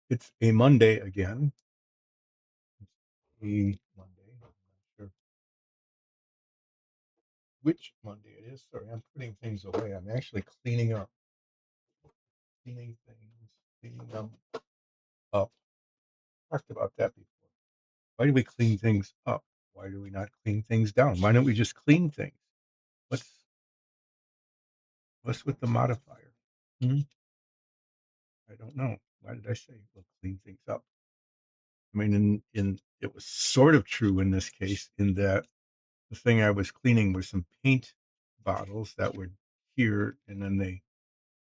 It's a Monday again. It's a Monday. I'm not sure which Monday it is. Sorry, I'm putting things away. I'm actually cleaning up, cleaning things, cleaning them up. Talked about that before. Why do we clean things up? Why do we not clean things down? Why don't we just clean things? What's what's with the modifier? Hmm? I don't know. Why did I say we'll clean things up? I mean, in it was sort of true in this case, in that the thing I was cleaning were some paint bottles that were here, and then they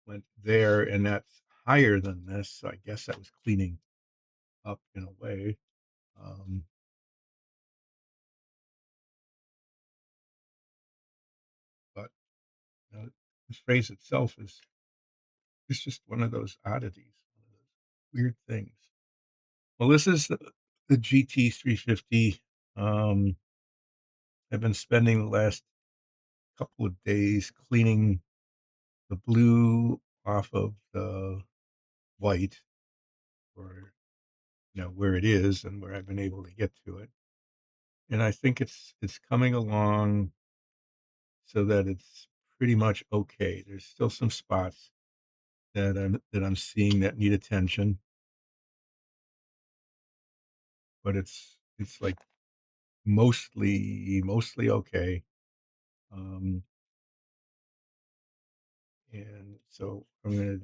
went there, and that's higher than this. So I guess I was cleaning up in a way. Um, but this phrase itself is it's just one of those oddities, one of those weird things. Well, this is the GT350. Um, I've been spending the last couple of days cleaning the blue off of the white, or where it is and where I've been able to get to it. And I think it's coming along so that it's pretty much okay. There's still some spots that I'm seeing that need attention, but it's like mostly okay. Um, and so I'm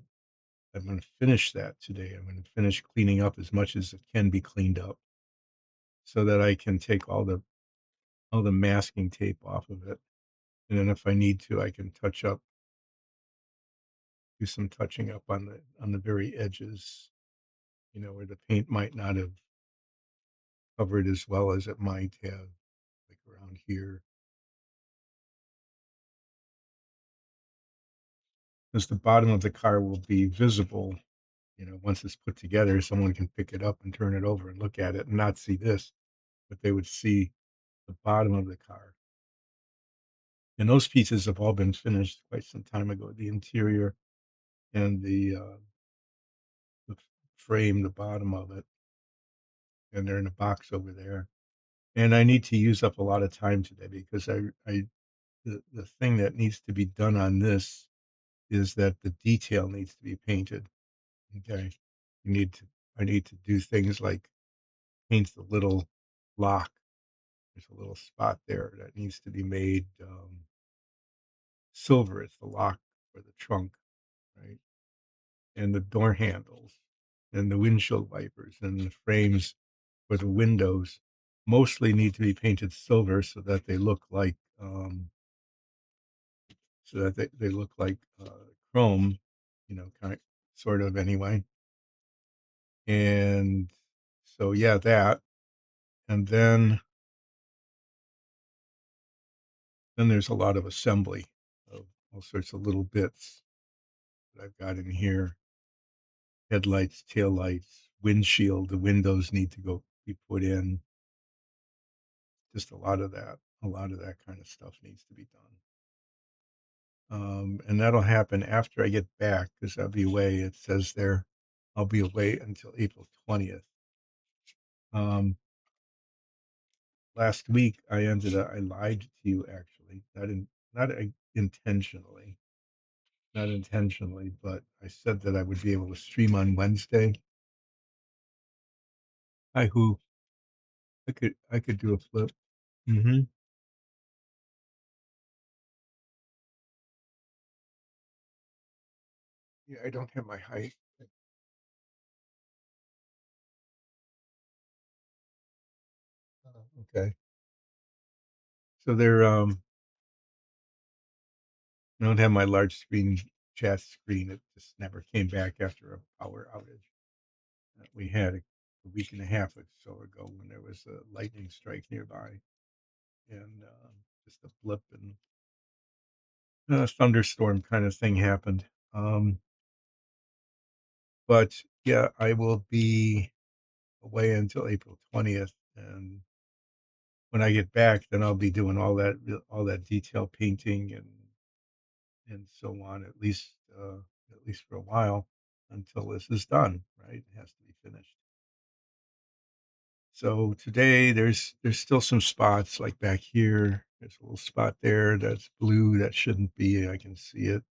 gonna finish that today. I'm gonna finish cleaning up as much as it can be cleaned up, so that I can take all the masking tape off of it. And then if I need to, I can do some touching up on the very edges, where the paint might not have covered as well as it might have, like around here. Because the bottom of the car will be visible, once it's put together. Someone can pick it up and turn it over and look at it and not see this, but they would see the bottom of the car. And those pieces have all been finished quite some time ago. The interior and the frame, the bottom of it, and they're in a box over there. And I need to use up a lot of time today because the thing that needs to be done on this is that the detail needs to be painted. Okay. You need to I need to do things like paint the little lock. There's a little spot there that needs to be made silver. It's the lock for the trunk, right? And the door handles and the windshield wipers and the frames for the windows mostly need to be painted silver so that they look like chrome, kind of sort of anyway. And so yeah, that. And then there's a lot of assembly of all sorts of little bits that I've got in here. Headlights, taillights, windshield, the windows need to go be put in. Just a lot of that. A lot of that kind of stuff needs to be done. And that'll happen after I get back because I'll be away. It says there I'll be away until April 20th. Um, Last week I lied to you, actually, not intentionally, but I said that I would be able to stream on Wednesday. Hi, who? I could do a flip. Hmm. Yeah, I don't have my height. Okay. So I don't have my large screen chat screen. It just never came back after a power outage that we had a week and a half or so ago when there was a lightning strike nearby, and just a blip, and a thunderstorm kind of thing happened. Um, but yeah, I will be away until April 20th, and when I get back, then I'll be doing all that detail painting and so on, at least for a while. until this is done, right? It has to be finished. So today there's still some spots like back here. There's a little spot there that's blue that shouldn't be. I can see it.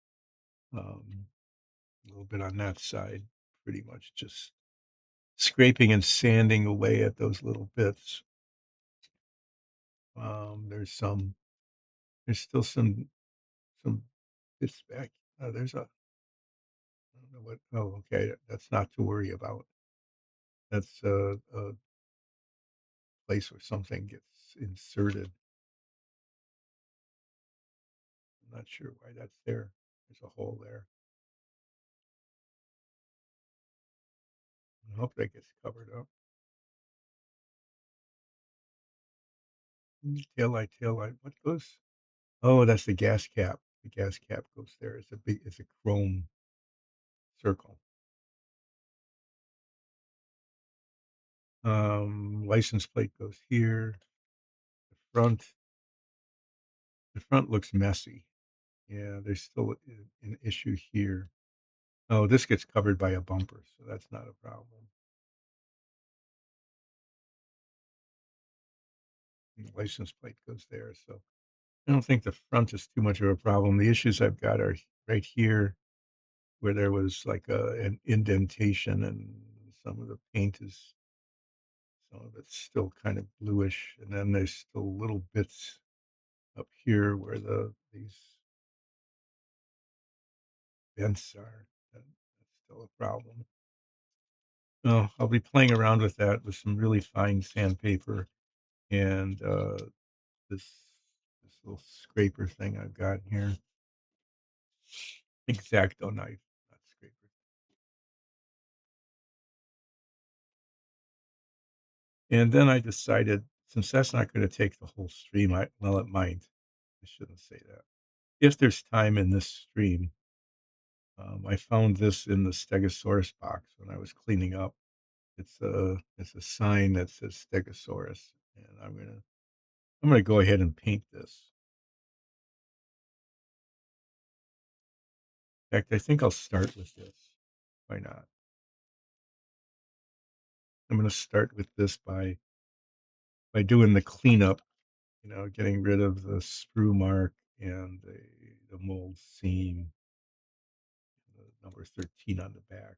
Um, a little bit on that side, pretty much just scraping and sanding away at those little bits. There's there's still some bits back. There's a I don't know what. Oh, okay. That's not to worry about. That's a place where something gets inserted. I'm not sure why that's there. There's a hole there. I hope that gets covered up. Tail light, tail light. What goes? Oh, that's the gas cap. The gas cap goes there. It's a chrome circle. License plate goes here. The front, the front looks messy. Yeah, there's still an issue here. Oh, this gets covered by a bumper, so that's not a problem. And the license plate goes there, so I don't think the front is too much of a problem. The issues I've got are right here where there was like an indentation and some of the paint is some of it's still kind of bluish, and then there's still little bits up here where these vents are. That's still a problem. Oh, I'll be playing around with that with some really fine sandpaper and this this little scraper thing I've got here. Exacto knife, not scraper. And then I decided, since that's not going to take the whole stream, well, it might. I shouldn't say that. If there's time in this stream, I found this in the Stegosaurus box when I was cleaning up. It's a sign that says Stegosaurus, and I'm gonna go ahead and paint this. In fact, I think I'll start with this. Why not? I'm gonna start with this by doing the cleanup, getting rid of the sprue mark and the mold seam, the number 13 on the back.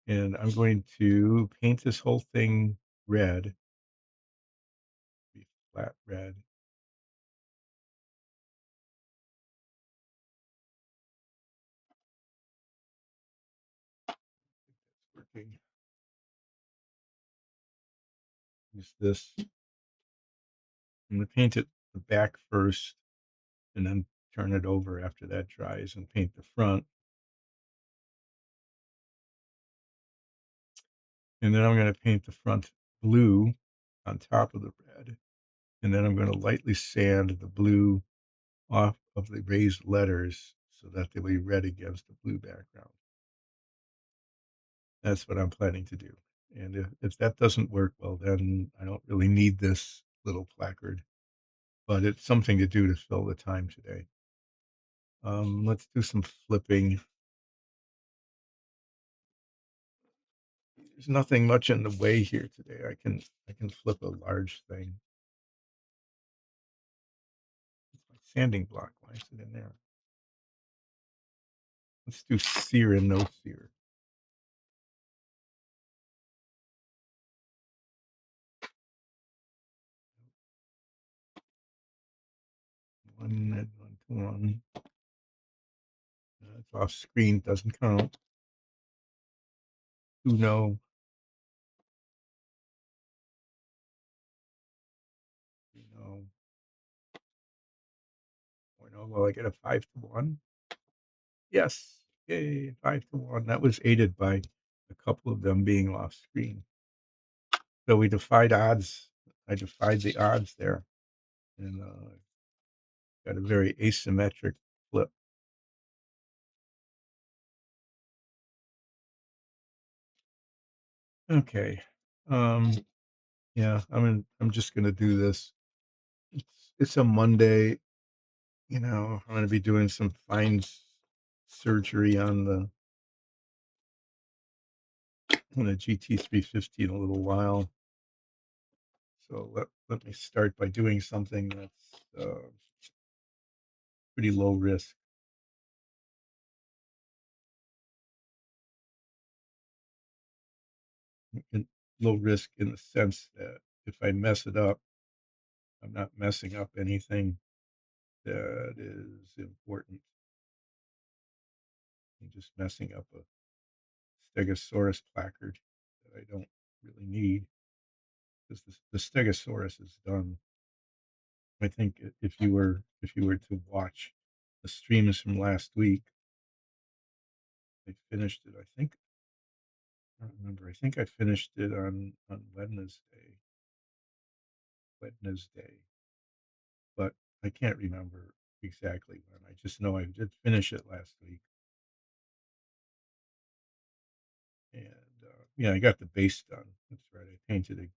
And I'm going to paint this whole thing red, be flat red. That's working. Use this. I'm going to paint it the back first and then turn it over after that dries and paint the front. And then I'm going to paint the front blue on top of the red. And then I'm going to lightly sand the blue off of the raised letters so that they'll be red against the blue background. That's what I'm planning to do. And if that doesn't work, well, then I don't really need this little placard, but it's something to do to fill the time today. Let's do some flipping. There's nothing much in the way here today. I can flip a large thing. My sanding block. Why is it in there? Let's do sear and no sear. One to one. It's off screen, doesn't count. Two no. Three no. Four no. Well, I get a 5-1. Yes. Yay, 5-1. That was aided by a couple of them being off screen. So we defied odds. I defied the odds there and got a very asymmetric flip. Okay. Um, yeah, I'm just gonna do this. It's a Monday, I'm gonna be doing some fine surgery on on a GT350 in a little while. So let me start by doing something that's pretty low risk. In, Low risk in the sense that if I mess it up, I'm not messing up anything that is important. I'm just messing up a Stegosaurus placard that I don't really need because the Stegosaurus is done. I think if you were to watch the streams from last week, I finished it. I think I don't remember. I think I finished it on Wednesday. Wednesday, but I can't remember exactly when. I just know I did finish it last week, and yeah, I got the base done. That's right. I painted it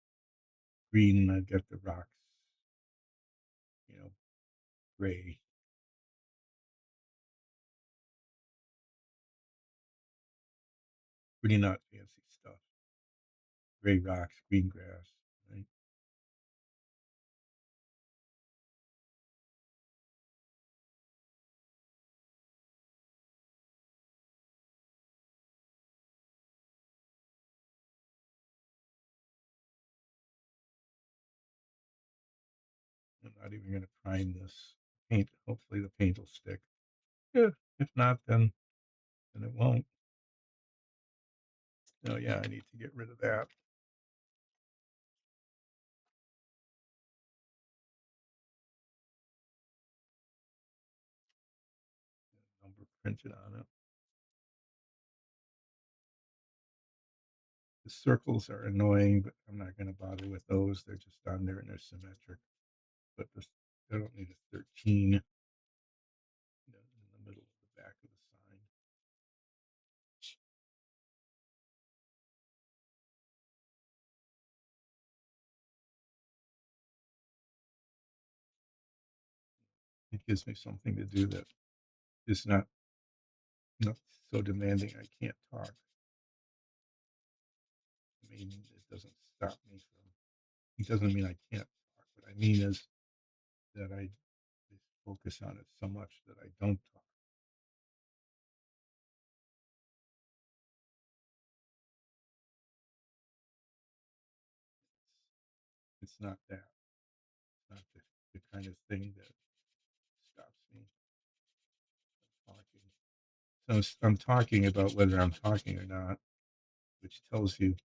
green. I got the rocks, you know, gray. Pretty not fancy stuff. Gray rocks, green grass. Right? I'm not even going to prime this paint. Hopefully, the paint will stick. Yeah. If not, then it won't. Oh yeah, I need to get rid of that. Number printed on it. The circles are annoying, but I'm not going to bother with those. They're just on there and they're symmetric. But this, I don't need a 13 in the middle of the back of the sign. It gives me something to do that is not so demanding I can't talk. I mean, it doesn't stop me from. It doesn't mean I can't talk. What I mean is that I focus on it so much that I don't talk. It's not that. It's not the kind of thing that stops me from talking. So I'm talking about whether I'm talking or not, which tells you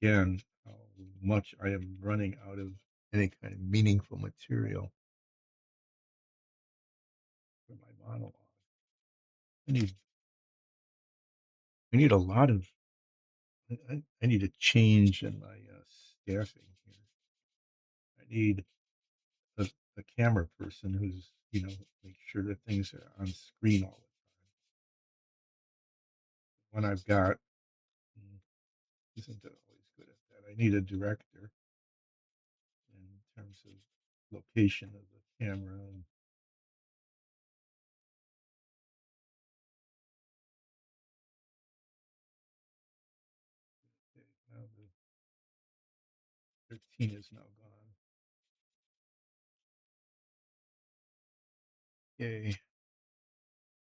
again how much I am running out of any kind of meaningful material for my monologue. I need I need a lot of I need a change in my staffing here. I need a camera person who's make sure that things are on screen all the time. The one I've got mm, isn't always good at that. I need a director in terms of location of the camera and okay, now the 13 is now gone. Yay!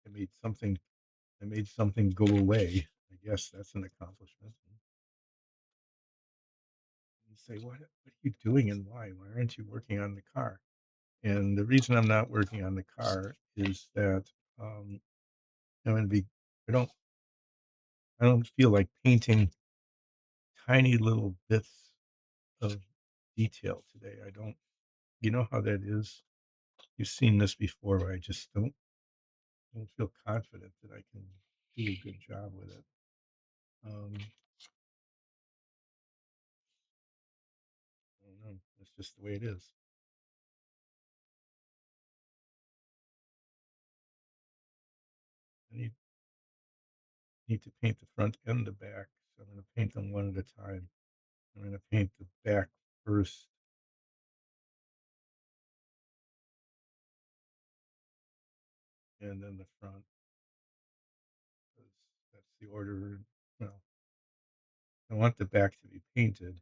I made something. I made something go away. I guess that's an accomplishment. You say, what are you doing and why? Why aren't you working on the car? And the reason I'm not working on the car is that I'm going to be. I don't. I don't feel like painting tiny little bits of detail today. I don't. You know how that is. You've seen this before. Where I just don't feel confident that I can do a good job with it. Um, I don't know. That's just the way it is. I need to paint the front and the back. So I'm going to paint them one at a time. I'm going to paint the back first, and then the front. That's the order. Well, I want the back to be painted.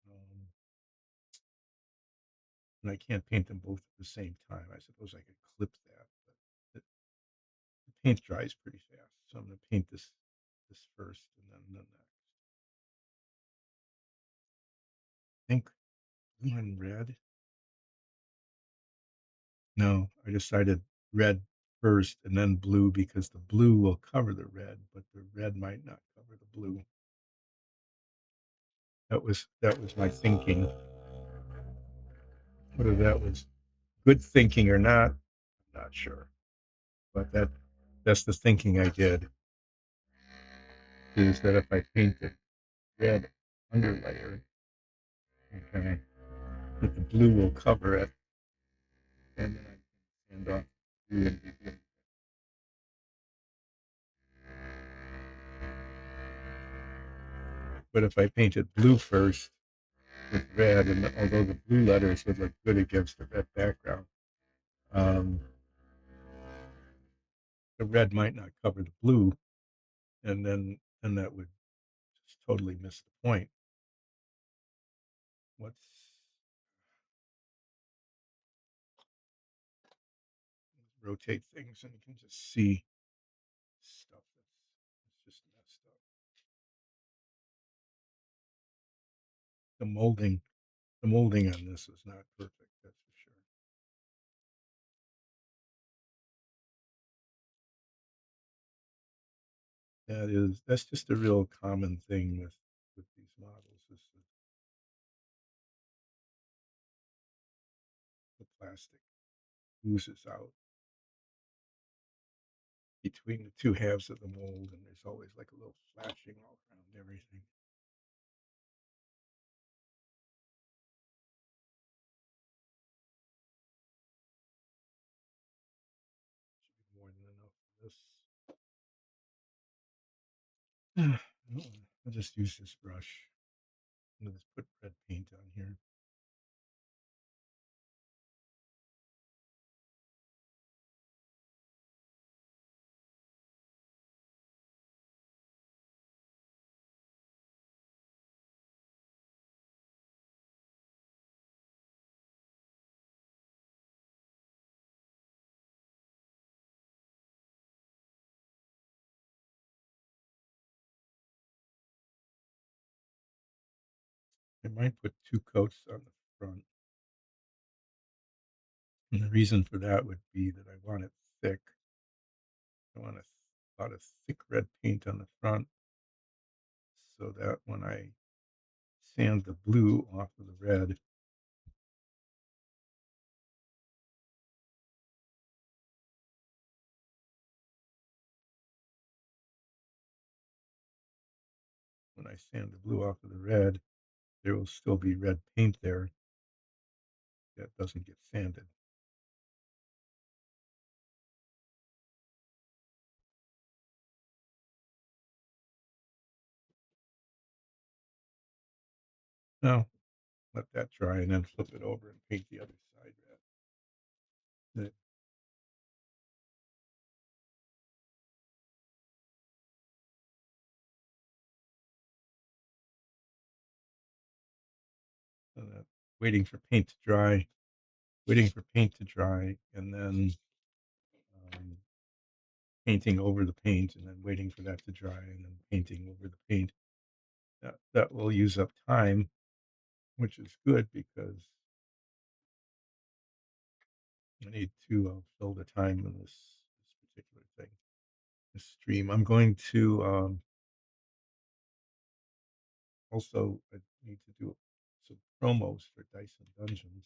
Um, and I can't paint them both at the same time. I suppose I could clip that, but the paint dries pretty fast. So I'm going to paint this first and then the next. I think blue and red. No, I decided red first and then blue because the blue will cover the red, but the red might not cover the blue. That was my thinking. Whether that was good thinking or not, I'm not sure. But that's the thinking I did. Is that if I paint the red underlayer, okay, that the blue will cover it, and then I can sand off the blue and be good. But if I painted blue first with red, and although the blue letters would look good against the red background, um, the red might not cover the blue, and that would just totally miss the point. What's rotate things and you can just see stuff that's just messed up. The molding, the molding on this is not perfect, that's for sure. That's just a real common thing with these models is the plastic oozes out between the two halves of the mold, and there's always like a little flashing all around everything. Should be more than enough for this. I'll just use this brush. I'm gonna just put red paint on here. I might put two coats on the front. And the reason for that would be that I want it thick. I want a lot of thick red paint on the front so that when I sand the blue off of the red, when I sand the blue off of the red, there will still be red paint there that doesn't get sanded. Now, let that dry and then flip it over and paint the other side red. Waiting for paint to dry, waiting for paint to dry, and then um, painting over the paint, and then waiting for that to dry, and then painting over the paint. That will use up time, which is good because I need to fill the time in this particular thing, this stream. I'm going to also I need to do some promos for Dyson Dungeons,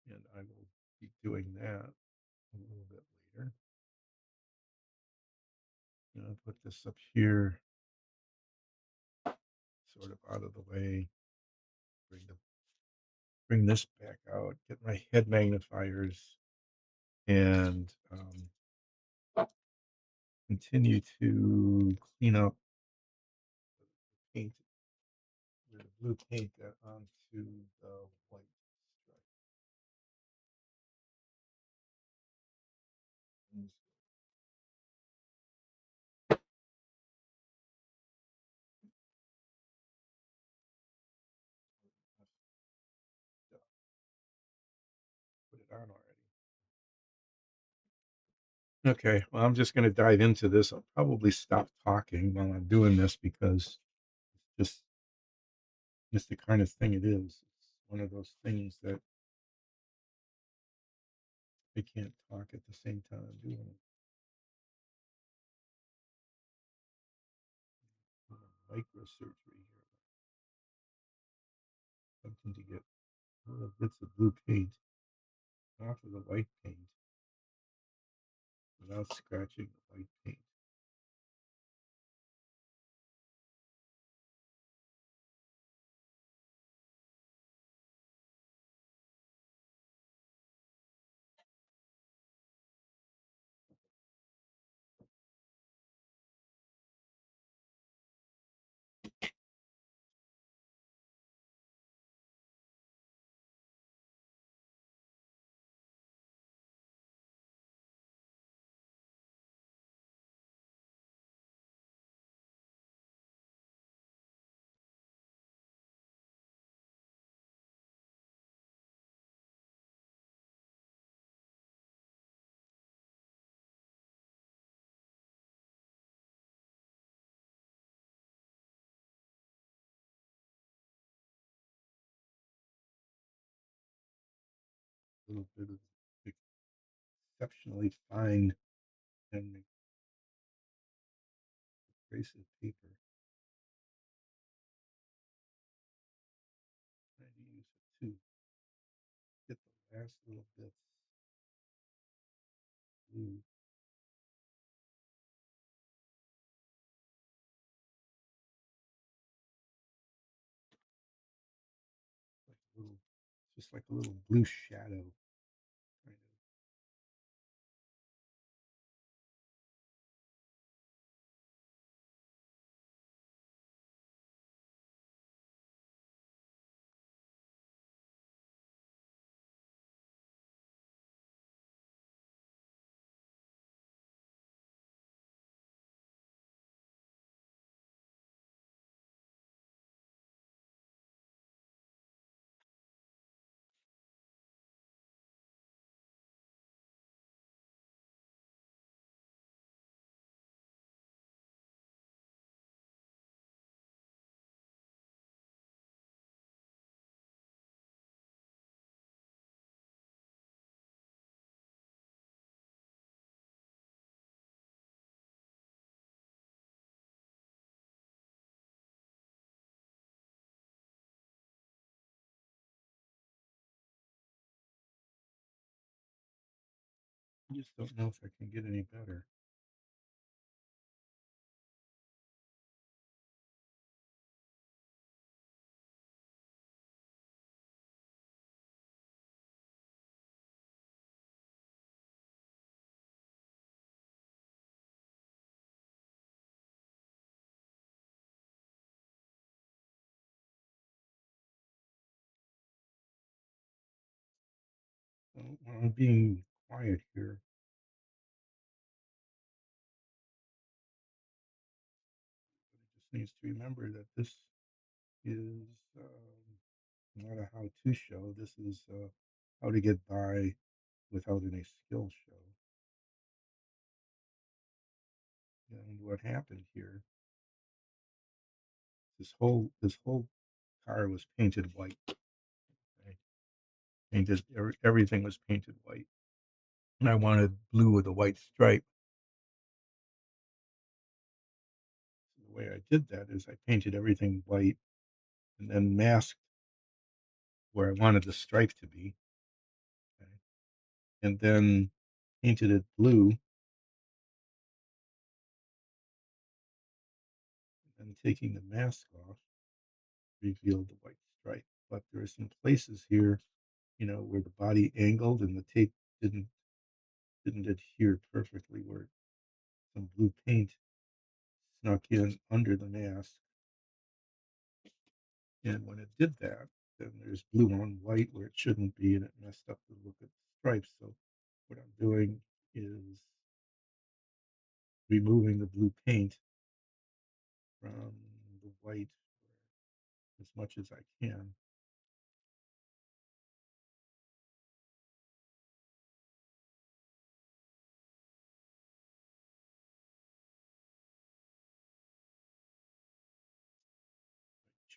and I will be doing that a little bit later. I'll put this up here, sort of out of the way. Bring this back out. Get my head magnifiers and continue to clean up the paint, the blue paint onto the white stripe. it on already. Okay, well, I'm just gonna dive into this. I'll probably stop talking while I'm doing this because it's just the kind of thing it is. It's one of those things that I can't talk at the same time I'm doing it. Microsurgery here. Something to get little bits of blue paint off of the white paint without scratching the white paint. A little bit of exceptionally fine and abrasive paper. Trying to use it to get the last little bits blue. Like a little, just like a little blue shadow, kind of. I just don't know if I can get any better. Well, I'm being quiet here. But it just needs to remember that this is not a how-to show. This is how to get by without any skill show. And what happened here? This whole car was painted white. Right? Painted everything was painted white, and I wanted blue with a white stripe. So the way I did that is I painted everything white and then masked where I wanted the stripe to be, okay? And then painted it blue, and taking the mask off revealed the white stripe. But there are some places here, where the body angled and the tape didn't didn't adhere perfectly, where some blue paint snuck in under the mask. And when it did that, then there's blue on white where it shouldn't be, and it messed up the look of the stripes. So what I'm doing is removing the blue paint from the white as much as I can.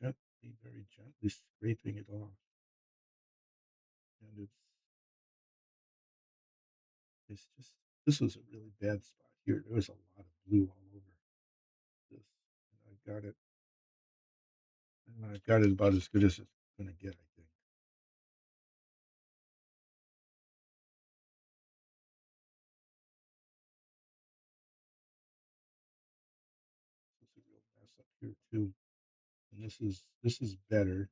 very gently scraping it off. And it's just, this was a really bad spot here. There was a lot of blue all over this. And I've got it about as good as it's gonna get, I think. It's a real mess up here too. And this is better,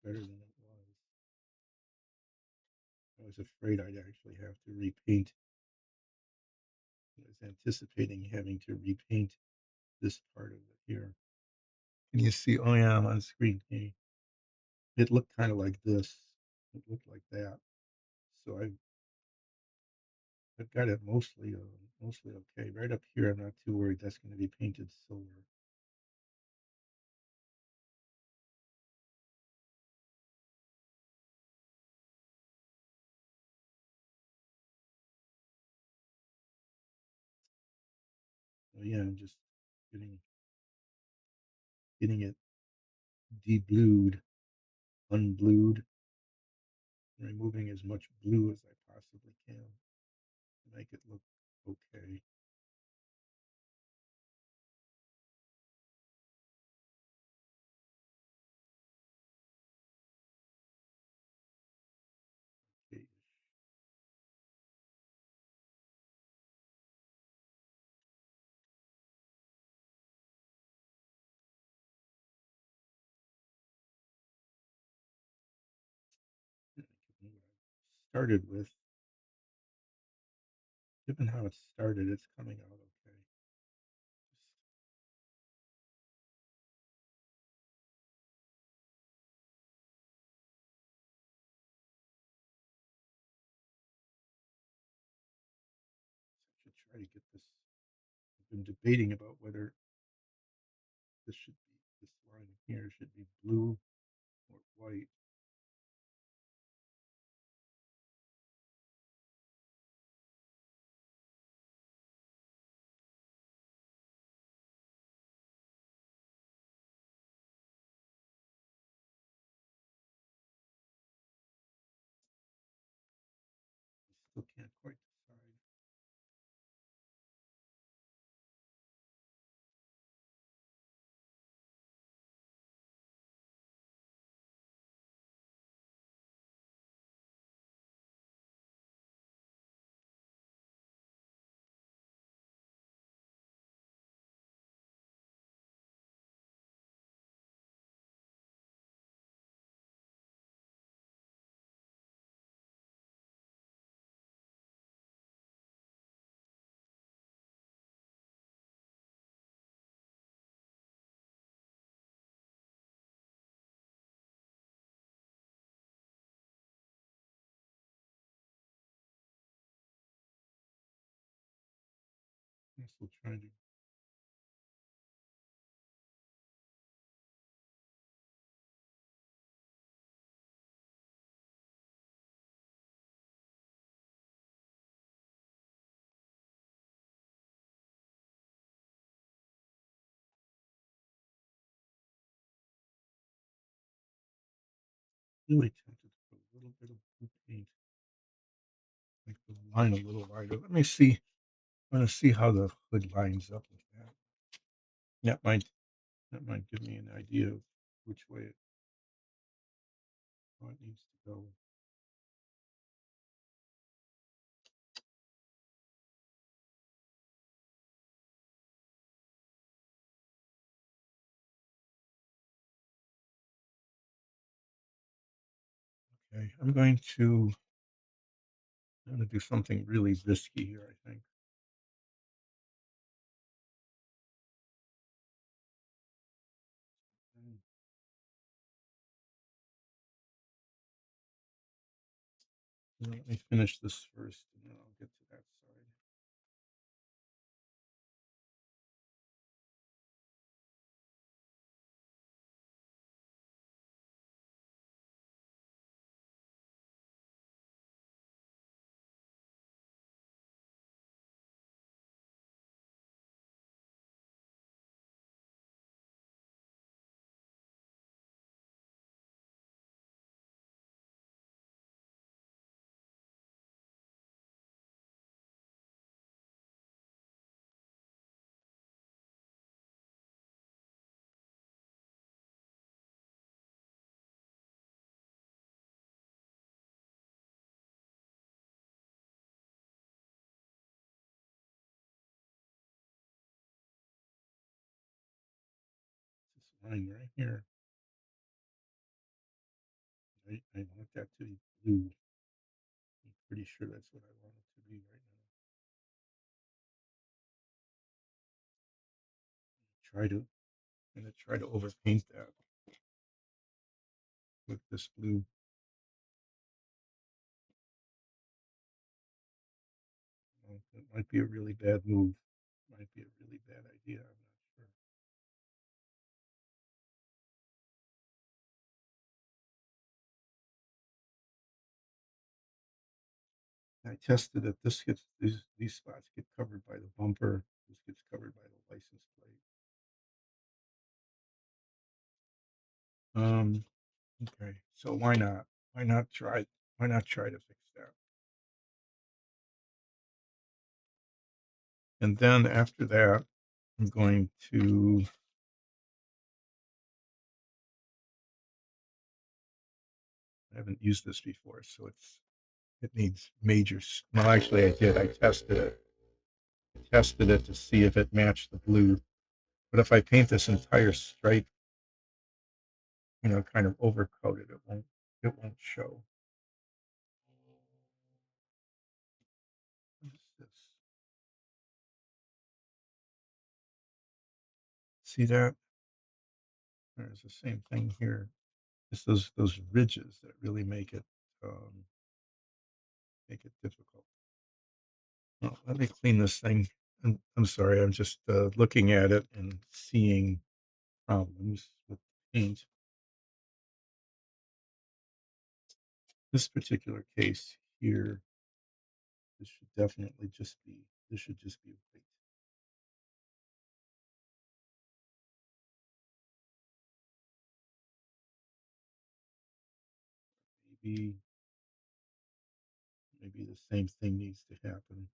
better than it was. I was afraid I'd actually have to repaint. I was anticipating having to repaint this part of it here. Can you see? Oh yeah, I'm on screen. Hey, it looked kind of like this. It looked like that. So I've got it mostly okay. Right up here, I'm not too worried. That's going to be painted silver. So yeah, I'm just getting getting it deblued, unblued, removing as much blue as I possibly can to make it look okay. Okay. Given what I started with, given how it started, it's coming out okay. I should try to get this. I've been debating about whether this line here should be blue or white. I still can't quite decide. I'm still trying to. Really tempted to put a little bit of blue paint, make the line a little wider. Let me see. I'm going to see how the hood lines up with that. That might that might give me an idea of which way how it needs to go. Okay, I'm going to do something really risky here. I think. Mm, Let me finish this first, and then I'll get to that side. line right here. I want that to be blue. I'm pretty sure that's what I want it to be right now. Try to, I'm gonna try to overpaint that with this blue. Well, it might be a really bad move. Might be a really bad idea. I'm not sure. I tested it. This gets these spots get covered by the bumper. This gets covered by the license plate. Okay. So why not? Why not try? Why not try to fix that? And then after that, I'm going to. I haven't used this before, so it needs major. Well, actually, I did. I tested it. I tested it to see if it matched the blue. But if I paint this entire stripe, kind of overcoated, it won't show. What is this? See that? There's the same thing here. It's those ridges that really make it difficult. Well, let me clean this thing. I'm sorry. I'm just looking at it and seeing problems with paint. This particular case here, this should definitely just be. This should just be white. Maybe maybe the same thing needs to happen.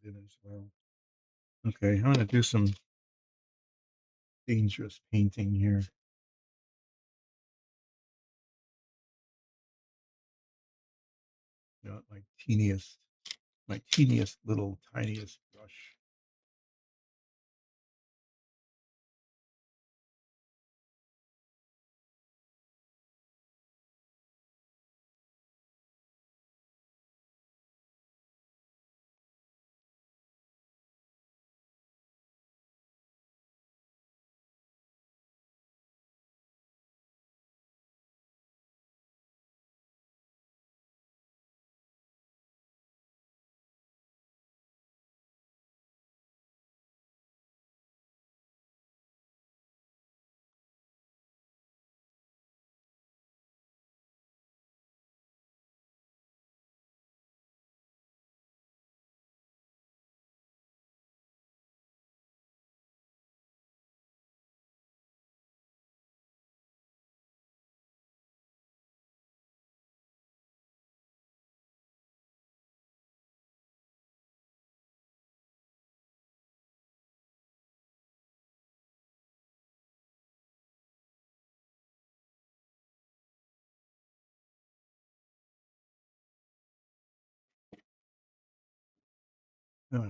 Filled in as well. Okay, I'm gonna do some dangerous painting here. My teeniest little tiniest brush.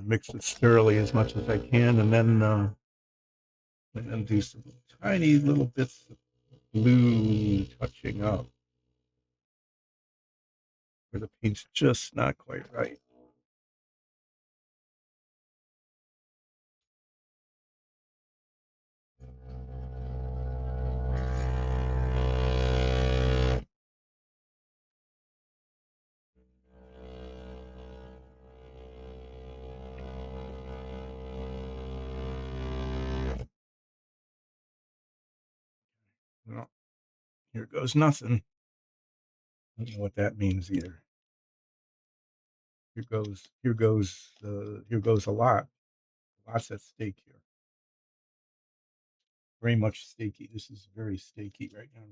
Mix it thoroughly as much as I can, and then do some tiny little bits of blue touching up where the paint's just not quite right. Well, here goes nothing. I don't know what that means either. here goes a lot. Lots at stake here. Very much stakey. This is very stakey right now.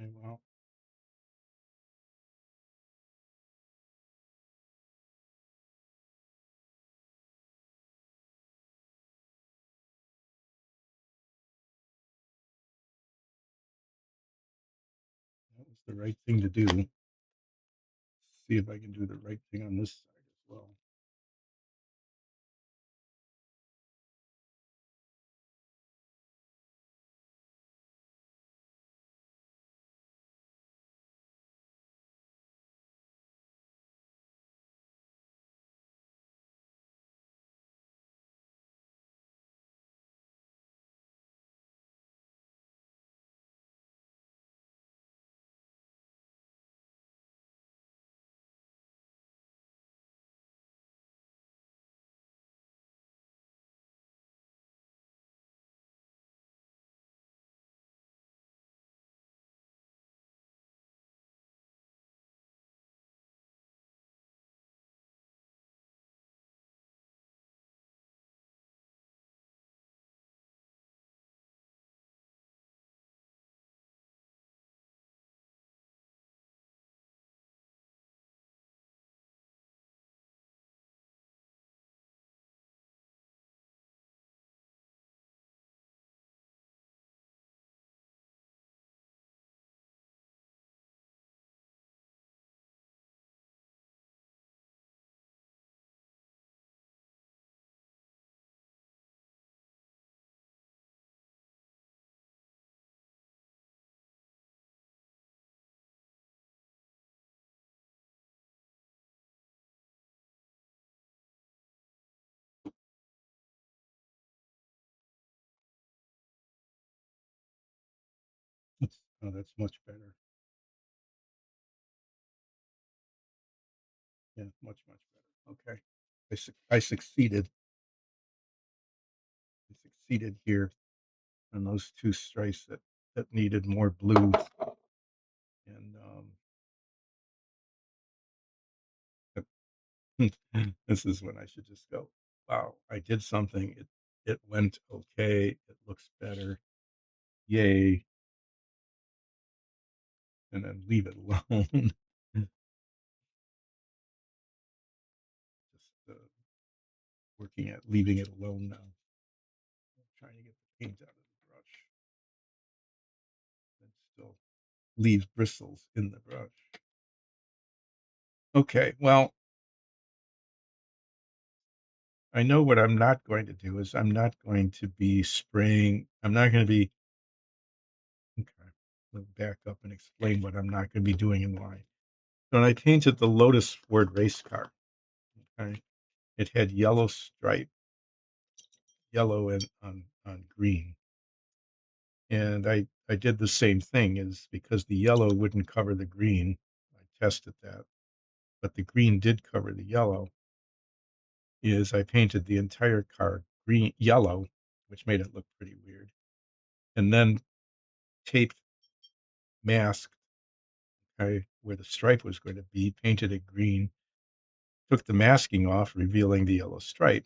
Okay, well, that was the right thing to do. See if I can do the right thing on this side as well. That's much better. Yeah, much better. Okay, I succeeded. I succeeded here on those two stripes that needed more blue, and this is when I should just go, wow, I did something. It went okay. It looks better. Yay. And then leave it alone. Just working at leaving it alone now. I'm trying to get the paint out of the brush and still leave bristles in the brush. Okay, well, I know what I'm not going to do is I'm not going to be spraying. I'm not going to be, okay, let me back up and explain what I'm not going to be doing and why. When I painted the Lotus Ford race car, okay, it had yellow stripe, yellow and on green. And I did the same thing is because the yellow wouldn't cover the green. I tested that, but the green did cover the yellow. Is I painted the entire car green, yellow, which made it look pretty weird. And then taped, masked, okay, where the stripe was going to be, painted it green, took the masking off, revealing the yellow stripe.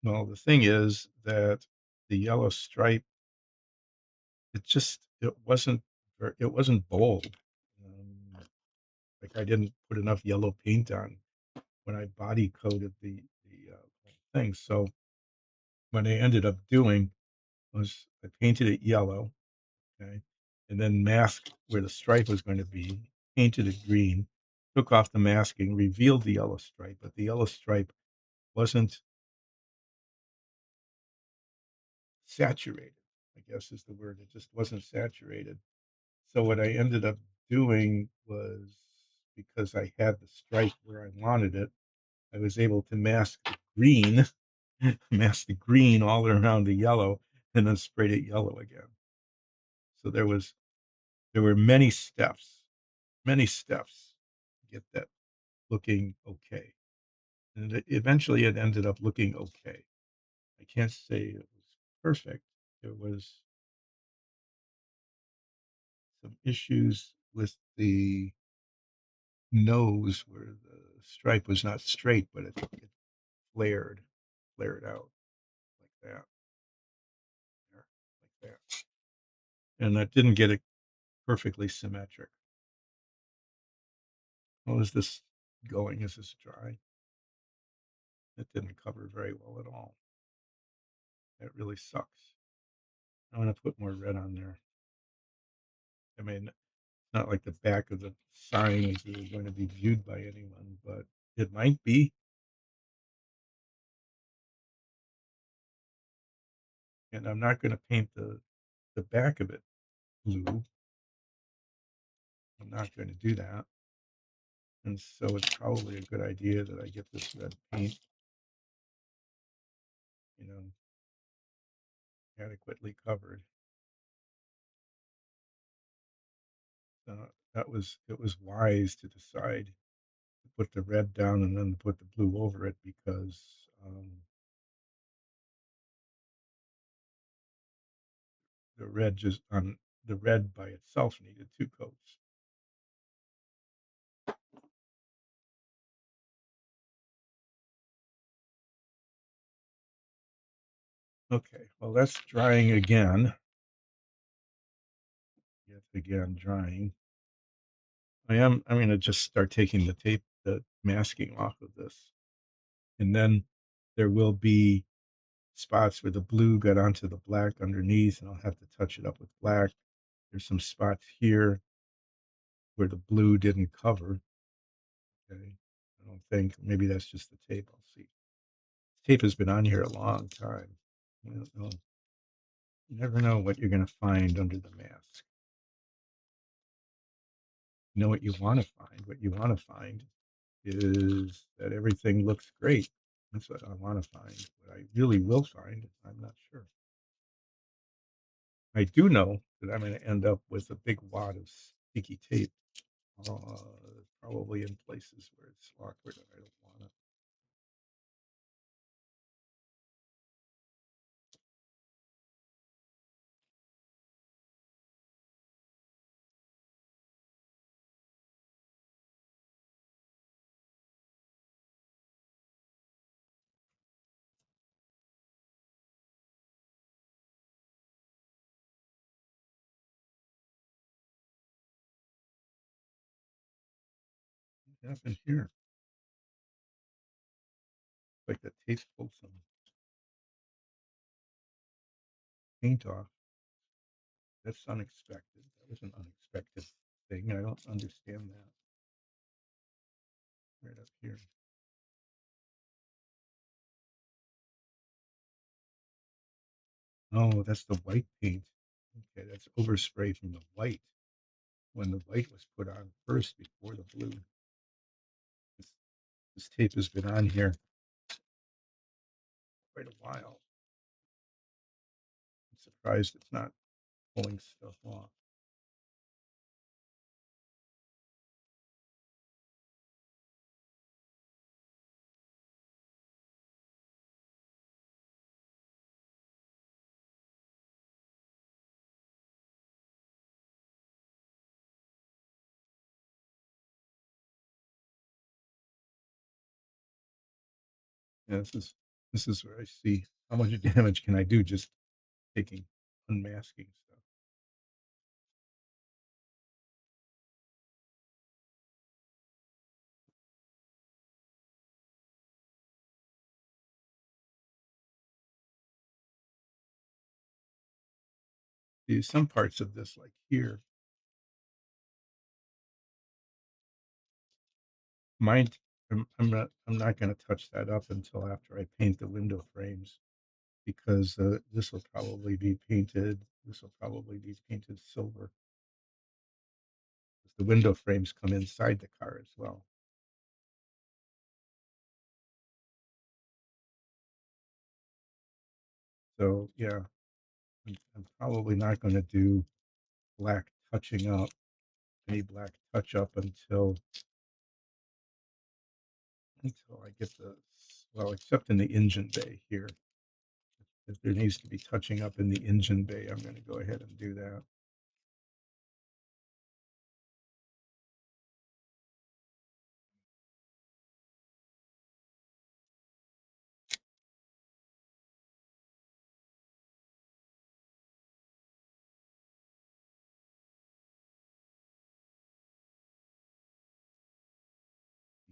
Well, the thing is that the yellow stripe, it wasn't bold. Like I didn't put enough yellow paint on when I body coated the thing. So what I ended up doing was I painted it yellow, okay, and then masked where the stripe was going to be, painted it green, took off the masking, revealed the yellow stripe, but the yellow stripe wasn't saturated, I guess is the word. It just wasn't saturated. So what I ended up doing was, because I had the stripe where I wanted it, I was able to mask the green, mask the green all around the yellow, and then sprayed it yellow again. So there were many steps to get that looking okay. And eventually it ended up looking okay. I can't say it was perfect. There was some issues with the nose where the stripe was not straight, but it flared out like that, there, like that. And that didn't get it perfectly symmetric. How is this going? Is this dry? It didn't cover very well at all. That really sucks. I want to put more red on there. I mean, it's not like the back of the sign is really going to be viewed by anyone, but it might be. And I'm not going to paint the back of it blue. I'm not going to do that. And so it's probably a good idea that I get this red paint, you know, adequately covered. It was wise to decide to put the red down and then put the blue over it, because the red just on the red by itself needed two coats. Okay, well, that's drying again. Yet again, drying. I'm going to just start taking the masking off of this. And then there will be spots where the blue got onto the black underneath, and I'll have to touch it up with black. There's some spots here where the blue didn't cover. Okay, I don't think, maybe that's just the tape. I'll see. Tape has been on here a long time. I don't know. You never know what you're going to find under the mask. You know what you want to find. What you want to find is that everything looks great. That's what I want to find. What I really will find, I'm not sure. I do know that I'm going to end up with a big wad of sticky tape, uh, probably in places where it's awkward and I don't want it. What happened here? Like the tape pulled some paint off. That's unexpected. That was an unexpected thing. I don't understand that. Right up here. Oh, that's the white paint. Okay, that's overspray from the white when the white was put on first before the blue. This, this tape has been on here quite a while. I'm surprised it's not pulling stuff off. Yeah, this is where I see how much damage can I do just taking unmasking stuff. See, some parts of this, like here, mine, I'm not going to touch that up until after I paint the window frames because this will probably be painted. This will probably be painted silver. The window frames come inside the car as well. So yeah, I'm probably not going to do black touching up, any black touch up until I get the, well, except in the engine bay here. If there needs to be touching up in the engine bay, I'm going to go ahead and do that.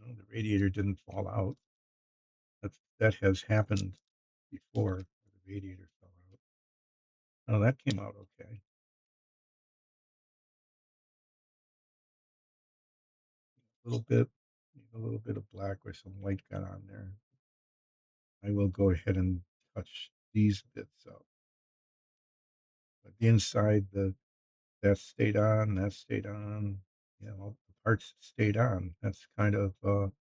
No, the radiator didn't fall out. That has happened before. The radiator fell out. Oh, that came out okay. A little bit of black where some white got on there. I will go ahead and touch these bits up. But the inside, that stayed on, that stayed on. Yeah, all the parts stayed on. That's kind of a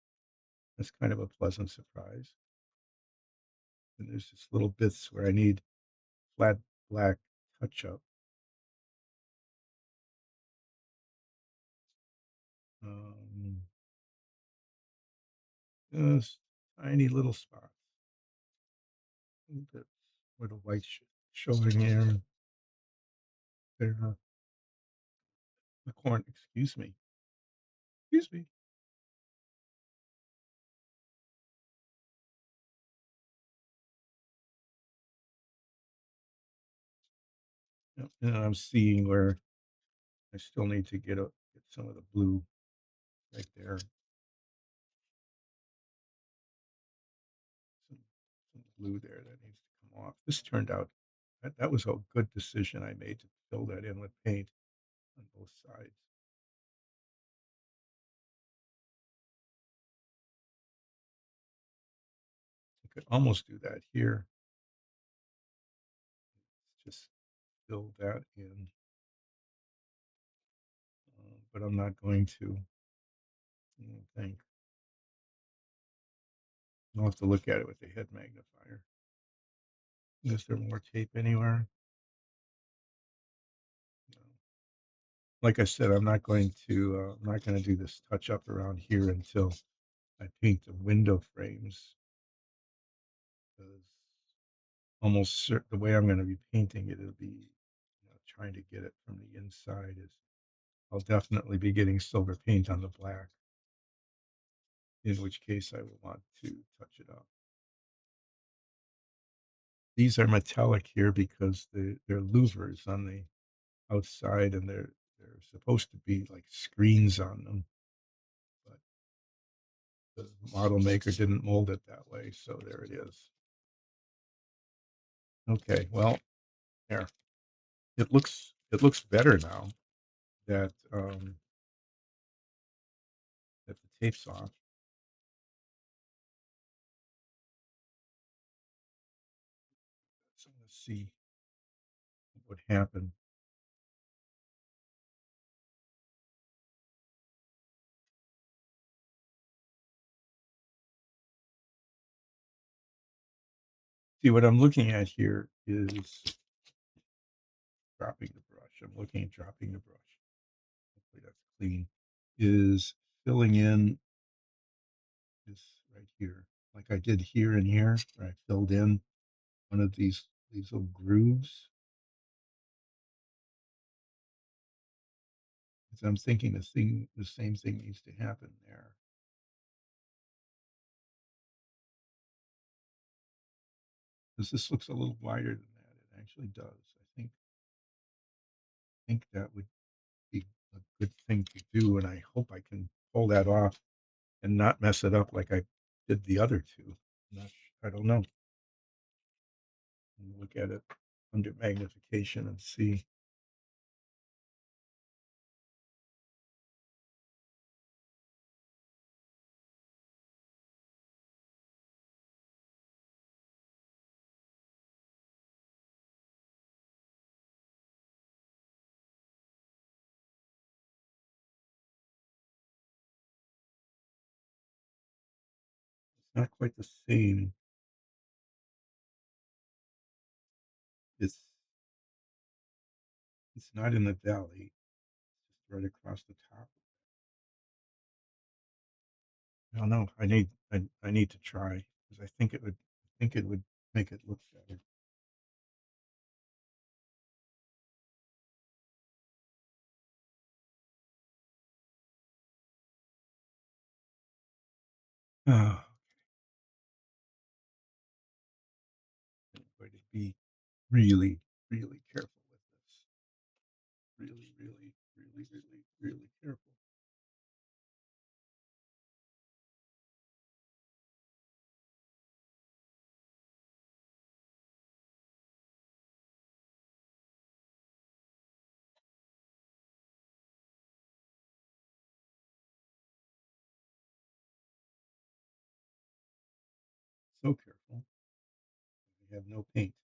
pleasant surprise. And there's just little bits where I need flat black touch up. Um, just tiny little spots, little bits where the white showing here. There, the corn. Excuse me. Excuse me. Yep, and I'm seeing where I still need to get some of the blue right there. Some, some blue there that needs to come off. This turned out that was a good decision I made to fill that in with paint on both sides. I could almost do that here. Just fill that in, but I'm not going to. I don't think. I'll have to look at it with the head magnifier. Is there more tape anywhere? No. Like I said, I'm not going to do this touch up around here until I paint the window frames. Because the way I'm going to be painting it, it'll be, trying to get it from the inside is I'll definitely be getting silver paint on the black, in which case I will want to touch it up. These are metallic here because they're louvers on the outside and they're supposed to be like screens on them, but the model maker didn't mold it that way, so there it is. Okay, well, there. It looks better now that that the tape's off. So let's see what happened. See, what I'm looking at here is dropping the brush. I'm looking at dropping the brush. Hopefully that's clean. Is filling in this right here, like I did here and here, where I filled in one of these little grooves. Because I'm thinking the same thing needs to happen there. 'cause this looks a little wider than that. It actually does. I think that would be a good thing to do, and I hope I can pull that off and not mess it up like I did the other two. Not, I don't know. Look at it under magnification and see. It's not quite the same. It's it's not in the valley. It's just right across the top. I don't know. I need to try because I think it would make it look better. Oh, I'm going to be really, really careful with this. Really, really, really, really, really careful. So careful. I have no paint.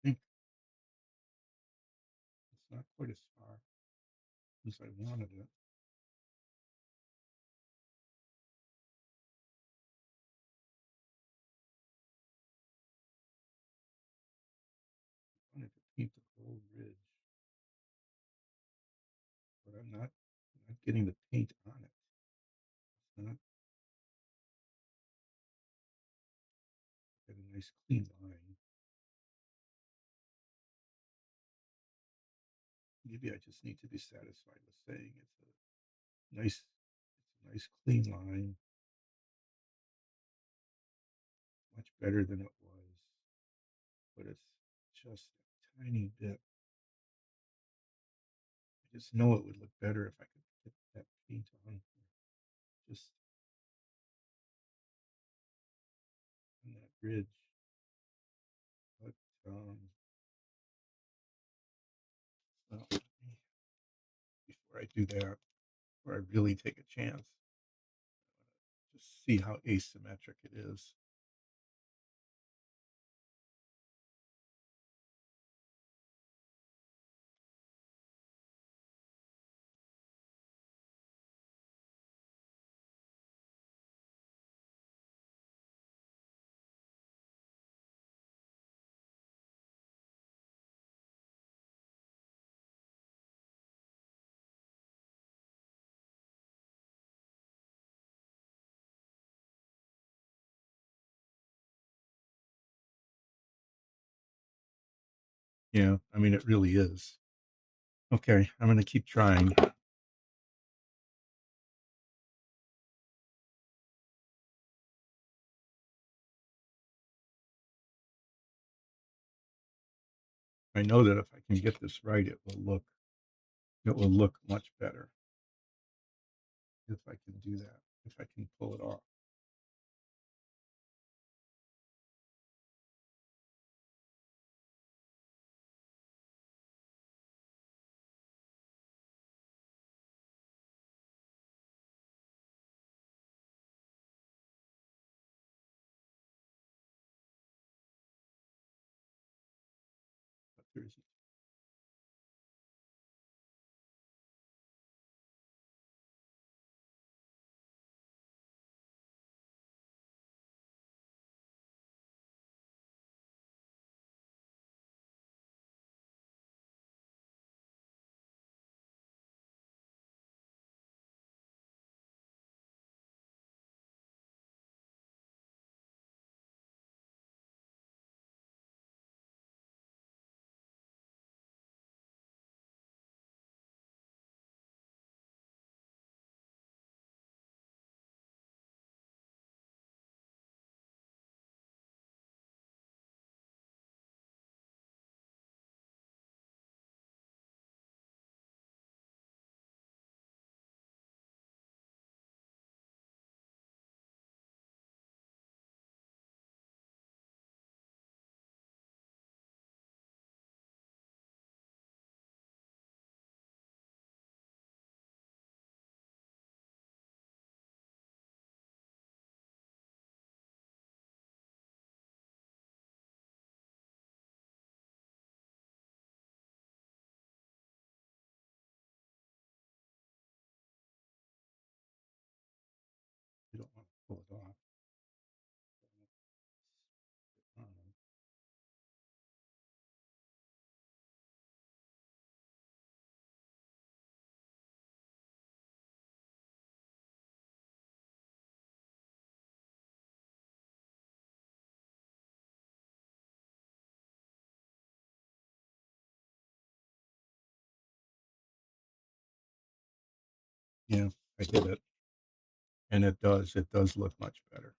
I think it's not quite as far as I wanted it. I wanted to paint the whole ridge, but I'm not getting the paint on it. It's not got a nice clean line. Maybe I just need to be satisfied with saying it's a nice clean line, much better than it was, but it's just a tiny bit. I just know it would look better if I could get that paint on just on that ridge. But well, before I do that, before I really take a chance, just see how asymmetric it is. Yeah, I mean, it really is. Okay, I'm gonna keep trying. I know that if I can get this right, it will look much better if I can do that, if I can pull it off. But there's, you don't want to pull it off. Um, yeah, I did it, and it does look much better.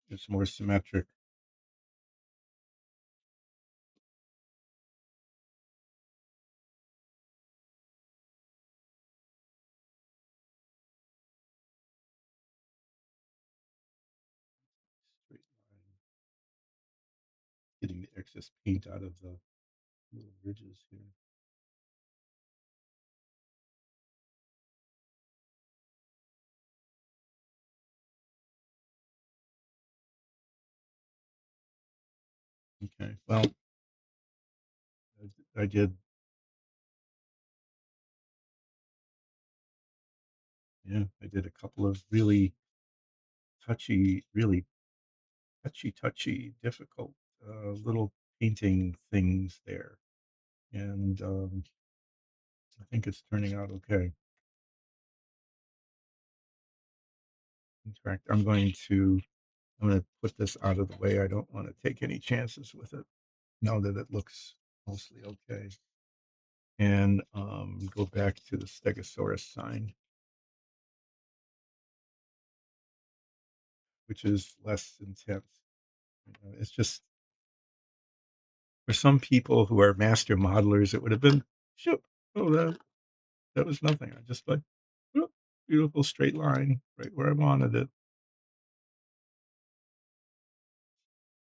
It's more symmetric. Straight line, getting the excess paint out of the little ridges here. Okay, well, I did, yeah, I did a couple of really touchy, difficult little painting things there, and I think it's turning out okay. In fact, I'm going to put this out of the way. I don't want to take any chances with it now that it looks mostly okay, and go back to the Stegosaurus sign, which is less intense. It's just for some people who are master modelers, it would have been, shoot, oh, that was nothing. I just like, oh, beautiful straight line right where I wanted it.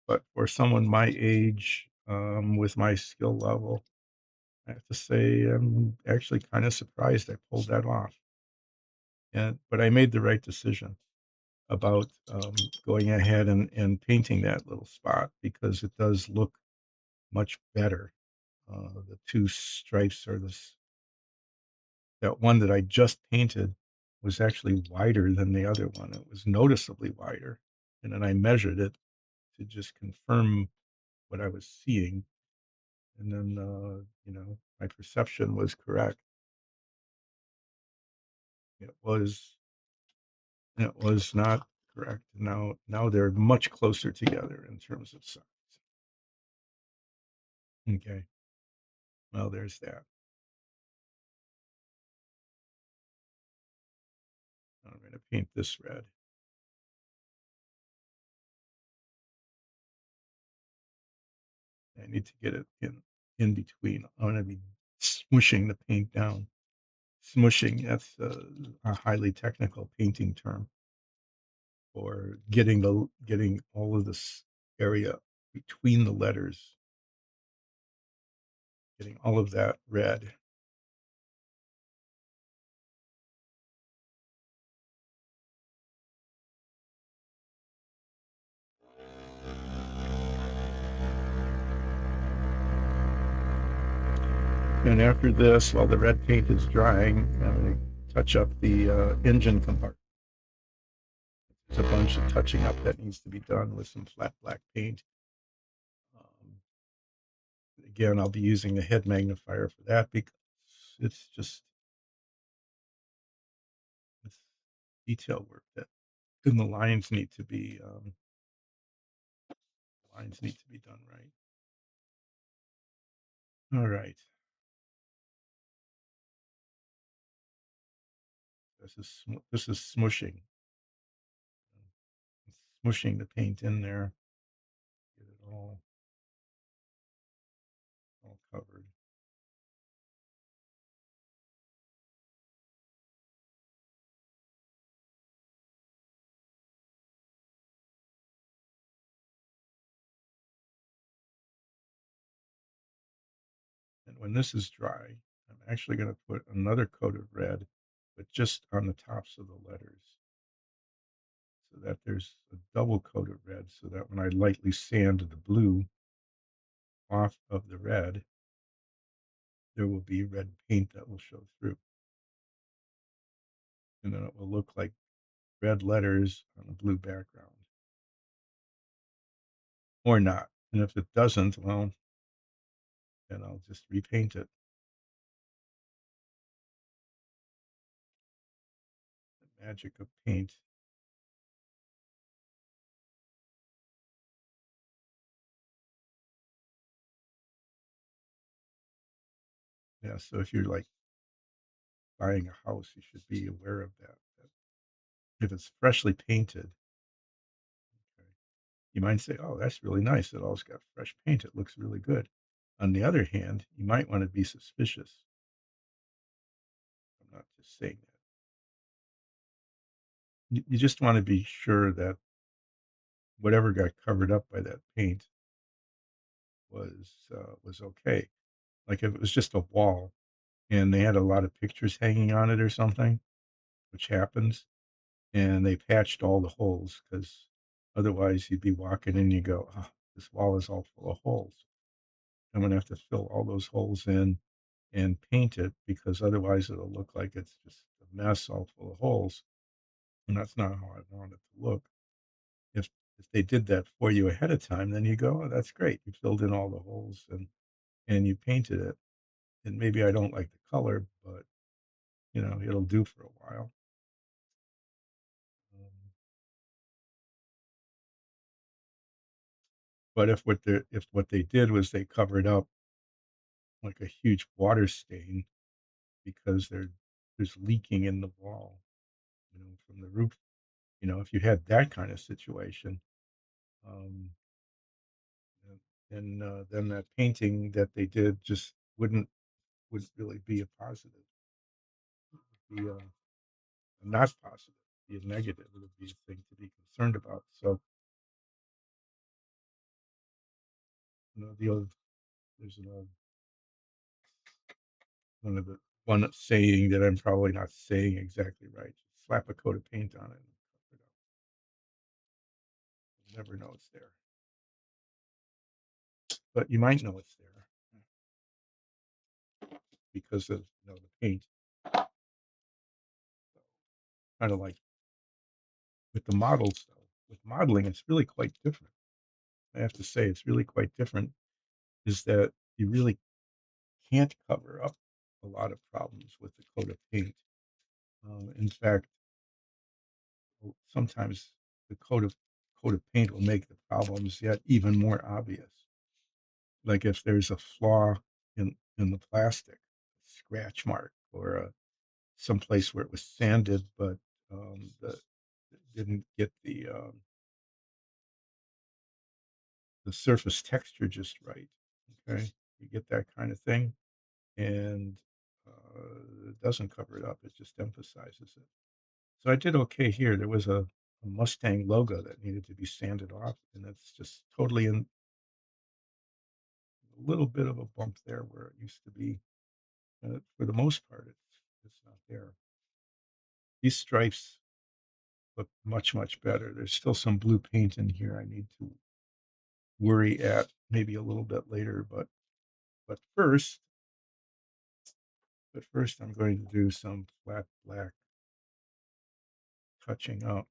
But for someone my age, with my skill level, I have to say I'm actually kind of surprised I pulled that off. And but I made the right decision about going ahead and painting that little spot because it does look much better. The two stripes are this that one that I just painted was actually wider than the other one. It was noticeably wider. And then I measured it to just confirm what I was seeing. And then, my perception was correct. It it was not correct. Now they're much closer together in terms of size. Okay. Well, there's that. I'm going to paint this red. I need to get it in between. I'm going to be smushing the paint down. Smushing, that's a highly technical painting term for getting all of this area between the letters, getting all of that red. And after this, while the red paint is drying, I'm going to touch up the engine compartment. There's a bunch of touching up that needs to be done with some flat black paint. Um, again, I'll be using the head magnifier for that because it's just it's detail work that and the lines need to be done right. All right, this is smushing, smushing the paint in there, get it all covered. And when this is dry, I'm actually going to put another coat of red, but just on the tops of the letters, so that there's a double coat of red, so that when I lightly sand the blue off of the red, there will be red paint that will show through. And then it will look like red letters on a blue background. Or not. And if it doesn't, well, then I'll just repaint it. The magic of paint. Yeah, so if you're like buying a house, you should be aware of that if it's freshly painted, okay, you might say, "Oh, that's really nice. It all's got fresh paint. It looks really good." On the other hand, you might want to be suspicious. I'm not just saying that. You just want to be sure that whatever got covered up by that paint was okay. Like if it was just a wall and they had a lot of pictures hanging on it or something, which happens, and they patched all the holes because otherwise you'd be walking in, you go, oh, this wall is all full of holes. I'm gonna have to fill all those holes in and paint it because otherwise it'll look like it's just a mess all full of holes. And that's not how I want it to look. If if they did that for you ahead of time, then you go, oh, that's great. You filled in all the holes and you painted it. And maybe I don't like the color, but it'll do for a while. Um, but if what they did was they covered up like a huge water stain because there's leaking in the wall, from the roof. If you had that kind of situation, um, then that painting that they did just would really be a positive, be not positive, be a negative. It would be a thing to be concerned about. So, there's one of the one saying that I'm probably not saying exactly right. Just slap a coat of paint on it and cover it up. You never know it's there, but you might know it's there because of the paint. Kind of like with the models, though. With modeling, it's really quite different. I have to say, it's really quite different. Is that you really can't cover up a lot of problems with the coat of paint. In fact, sometimes the coat of paint will make the problems yet even more obvious. like if there's a flaw in the plastic, scratch mark, or some place where it was sanded, but the didn't get the surface texture just right. Okay, you get that kind of thing, and it doesn't cover it up; it just emphasizes it. So I did okay here. There was a Mustang logo that needed to be sanded off, and it's just totally in a little bit of a bump there where it used to be. For the most part, it's not there. These stripes look much better. There's still some blue paint in here I need to worry at maybe a little bit later, but first, I'm going to do some flat black touching up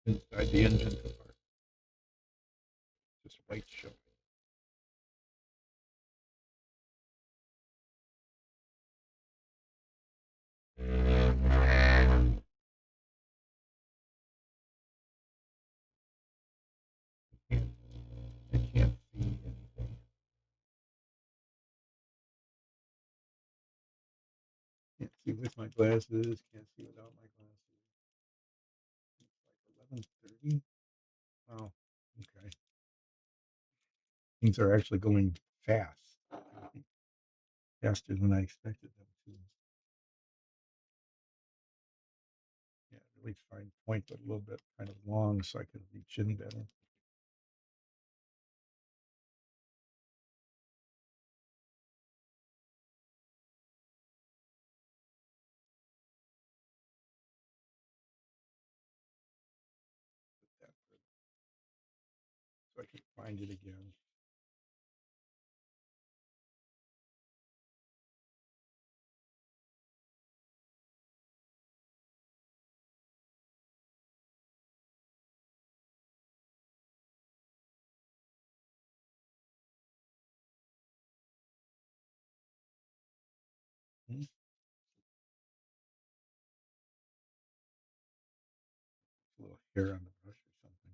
inside the engine compartment. Just white showing. I can't see anything. Can't see with my glasses. Can't see without my glasses. It's like 11:30. Oh, okay. Things are actually going fast, faster than I expected them to. Yeah, really fine point, but a little bit kind of long, so I could reach in better. Put that so I can find it again. Hmm? A little hair on the brush or something.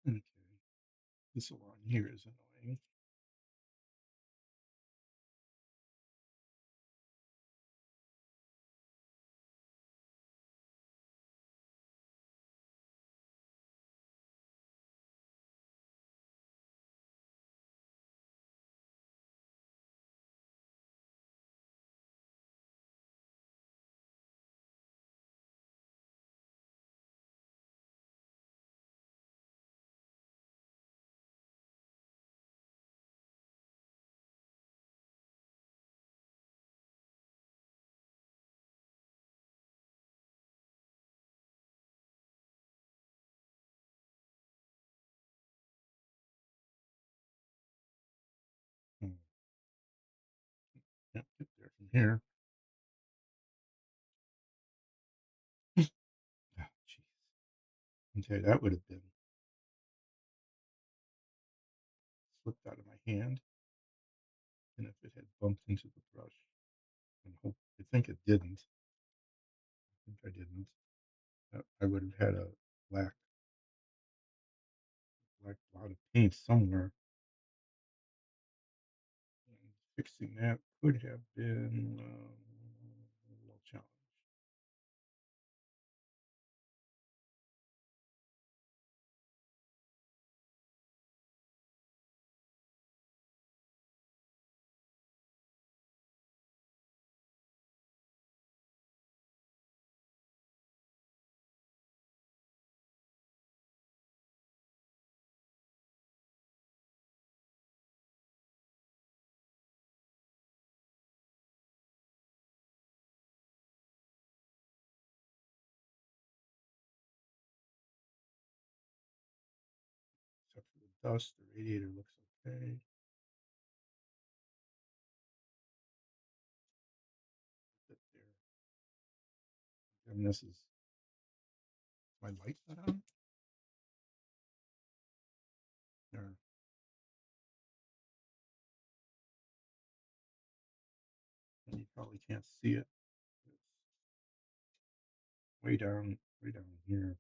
Okay, this along here is annoying. Hmm. Can't get there from here. Oh, jeez. Okay, that would have been slipped out of my hand, and if it had bumped into the brush, and hope I think it didn't. I think I didn't. I would have had a black cloud of paint somewhere. And fixing that could have been a little challenge. Except for the dust, the radiator looks okay. Fit there. and this is my light not on? Or and you probably can't see it. It's way down here.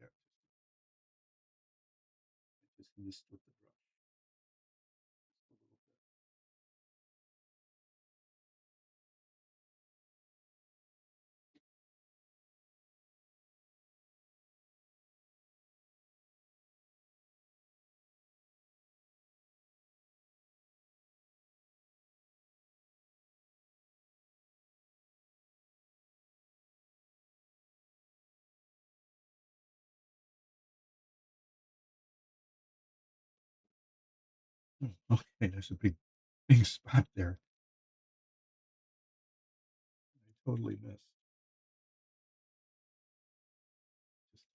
Yeah, just missed with the brush just a little bit. Okay, there's a big spot there. I totally missed. Just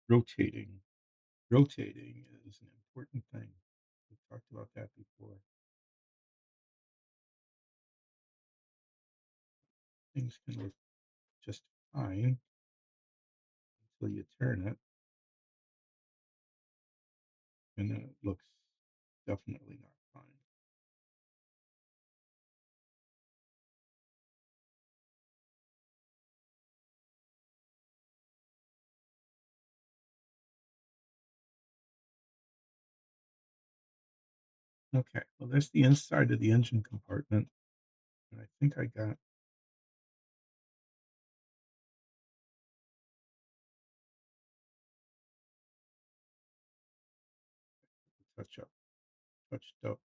rotating. Rotating is an important thing. We talked about that before. Things can look just fine until you turn it, and then it looks definitely not fine. Okay, well, there's the inside of the engine compartment, and I think I got the touched up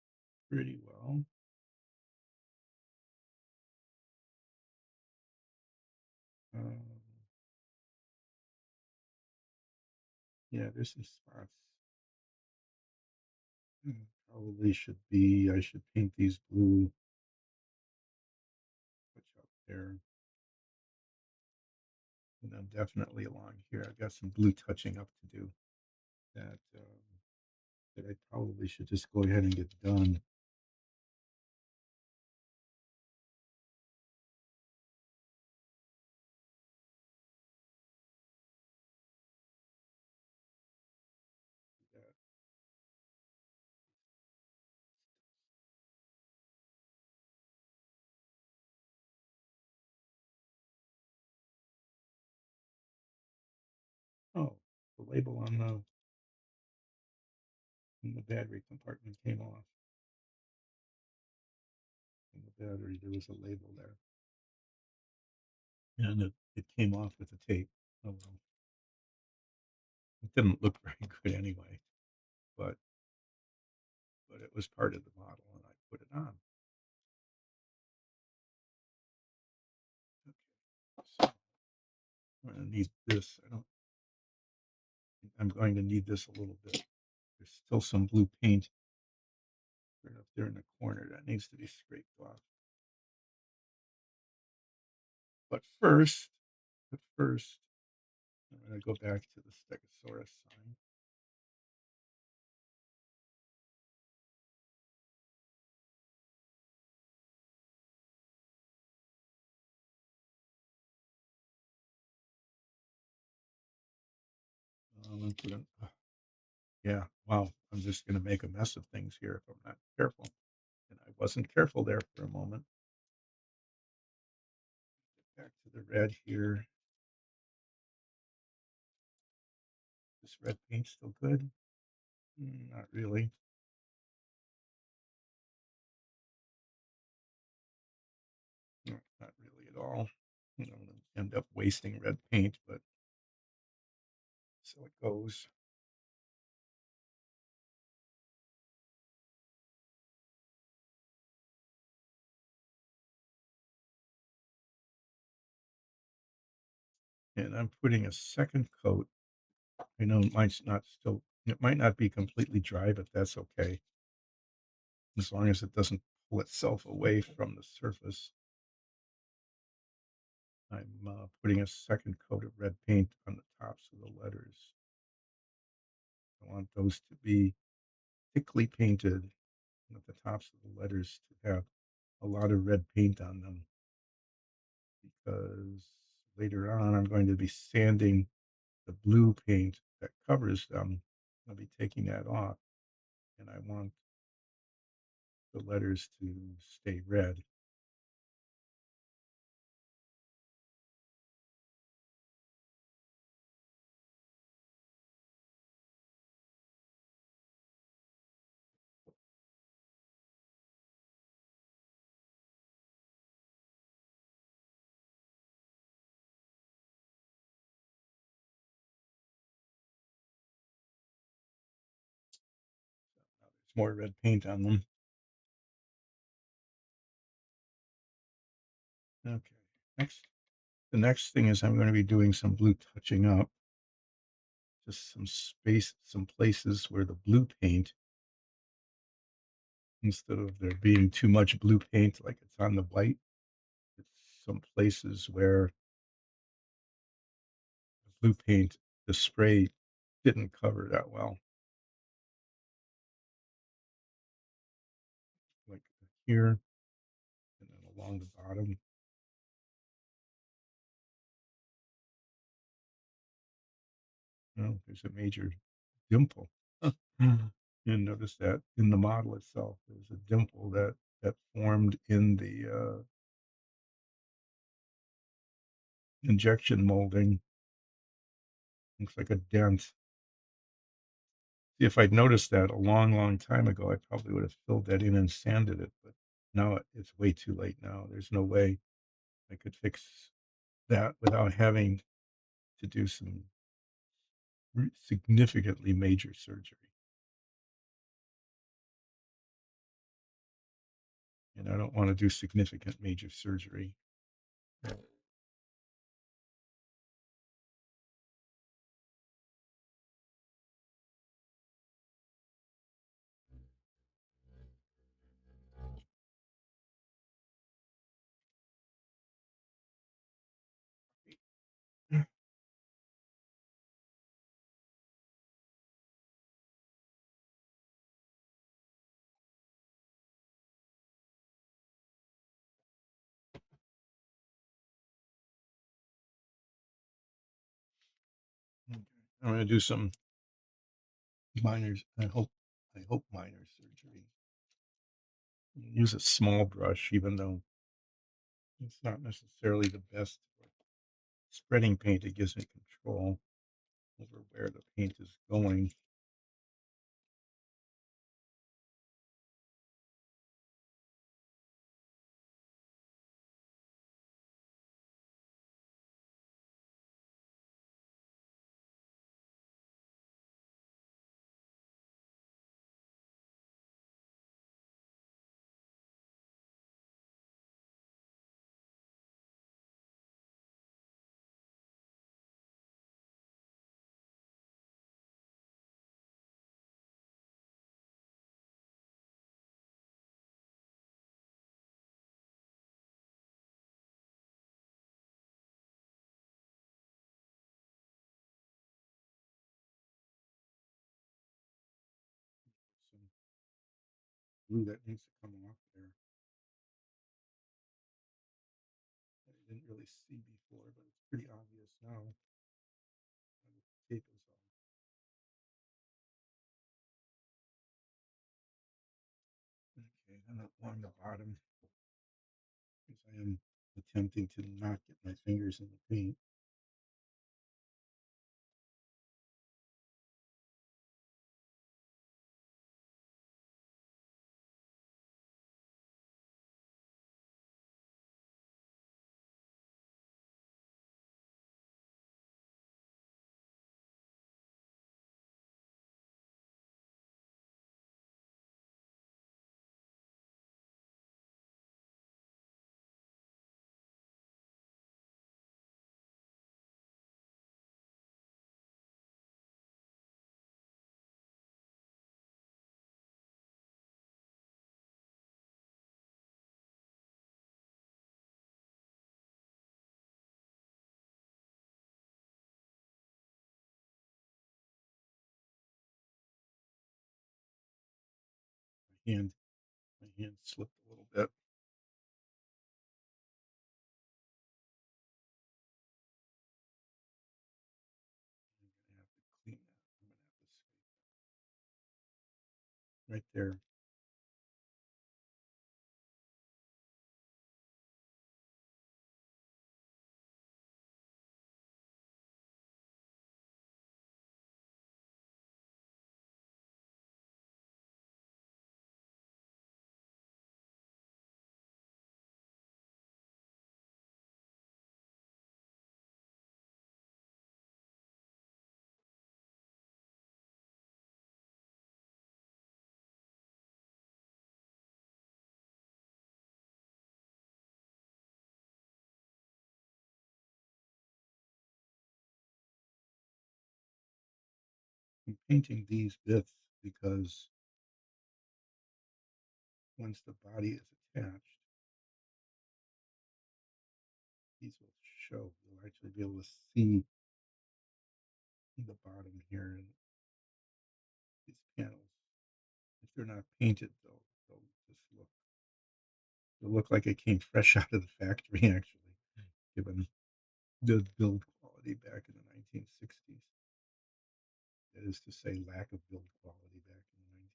pretty well. Um, yeah, there's some spots. Probably should be. I should paint these blue. Touch up there, and then definitely along here. I've got some blue touching up to do. That I probably should just go ahead and get done. Yeah. Oh, the label on the battery compartment came off. On the battery, there was a label there, and it came off with the tape. Oh well, it didn't look very good anyway, but it was part of the model, and I put it on. Okay, so I'm gonna need this. I don't. I'm going to need this a little bit. There's still some blue paint right up there in the corner that needs to be scraped off. But first, but first, I'm going to go back to the Stegosaurus sign. And put in, yeah, wow, I'm just going to make a mess of things here if I'm not careful. And I wasn't careful there for a moment. Back to the red here. This red paint's still good? Not really. No, not really at all. You know, end up wasting red paint, but so it goes. And I'm putting a second coat. I know it might not be completely dry, but that's okay. As long as it doesn't pull itself away from the surface. I'm putting a second coat of red paint on the tops of the letters. I want those to be thickly painted, and at the tops of the letters to have a lot of red paint on them, because later on I'm going to be sanding the blue paint that covers them. I'll be taking that off, and I want the letters to stay red. Now there's more red paint on them. Okay, the next thing is I'm going to be doing some blue touching up. Just some places where the blue paint, instead of there being too much blue paint like it's on the white, it's some places where the blue paint, the spray didn't cover that well. Like here, and then along the bottom. Oh, there's a major dimple. You notice that in the model itself, there's a dimple that formed in the injection molding. Looks like a dent. See, if I'd noticed that a long, long time ago, I probably would have filled that in and sanded it. But now it's way too late now. There's no way I could fix that without having to do some significantly major surgery. And I don't want to do significant major surgery. Okay. I'm going to do some minor, I hope minor surgery. Use a small brush, even though it's not necessarily the best for spreading paint. It gives me control over where the paint is going. Some glue that needs to come off there. I didn't really see before, but it's pretty obvious now. The tape is off. Okay, then along the bottom, because I am attempting to not get my fingers in the paint. My hand, my hand slipped a little bit. I'm gonna have to clean that. I'm gonna have to scrape that right there. I'm painting these bits because once the body is attached, these will show. You'll actually be able to see the bottom here in these panels. If they're not painted, they'll just look like it came fresh out of the factory, actually, given the build quality back in the 1960s. That is to say, lack of build quality back in the 1960s.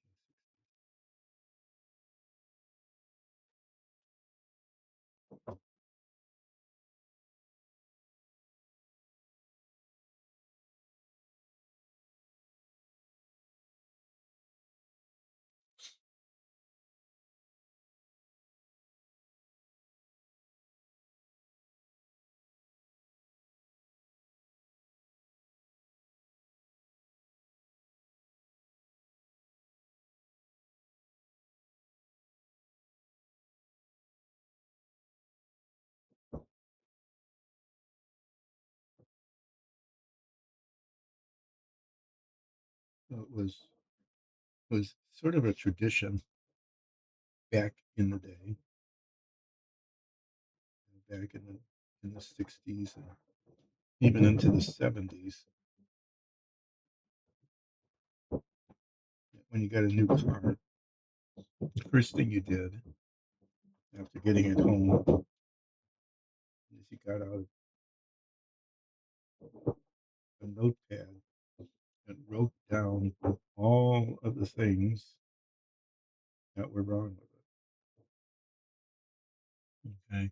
So it was sort of a tradition back in the day, back in the 60s and even into the 70s. When you got a new car, the first thing you did after getting it home is you got out a notepad and wrote down all of the things that were wrong with it. Okay,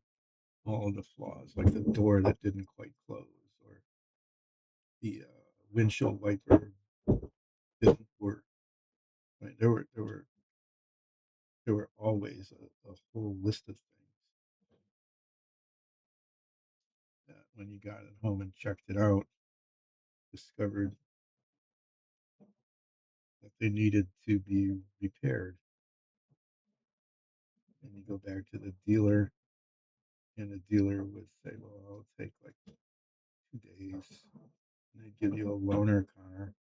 all of the flaws, like the door that didn't quite close, or the windshield wiper didn't work. Right? There were always a whole list of things that when you got it home and checked it out, discovered that they needed to be repaired. And you go back to the dealer, and the dealer would say, "Well, I'll take like 2 days." And they'd give you a loaner car,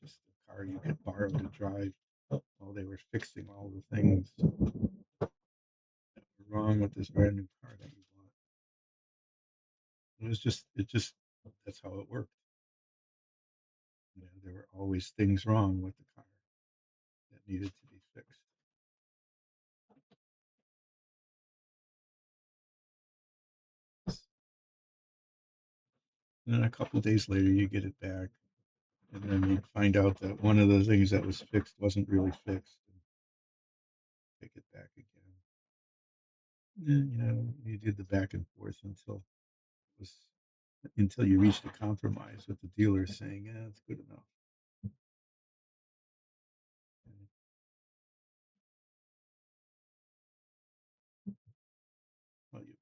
just a car you could borrow to drive while they were fixing all the things that were wrong with this brand new car that you bought. It just that's how it worked. There were always things wrong with the car that needed to be fixed. And then a couple of days later, you get it back, and then you find out that one of the things that was fixed wasn't really fixed, and take it back again. you know, you did the back and forth was until you reached a compromise with the dealer saying, yeah, it's good enough. And tell you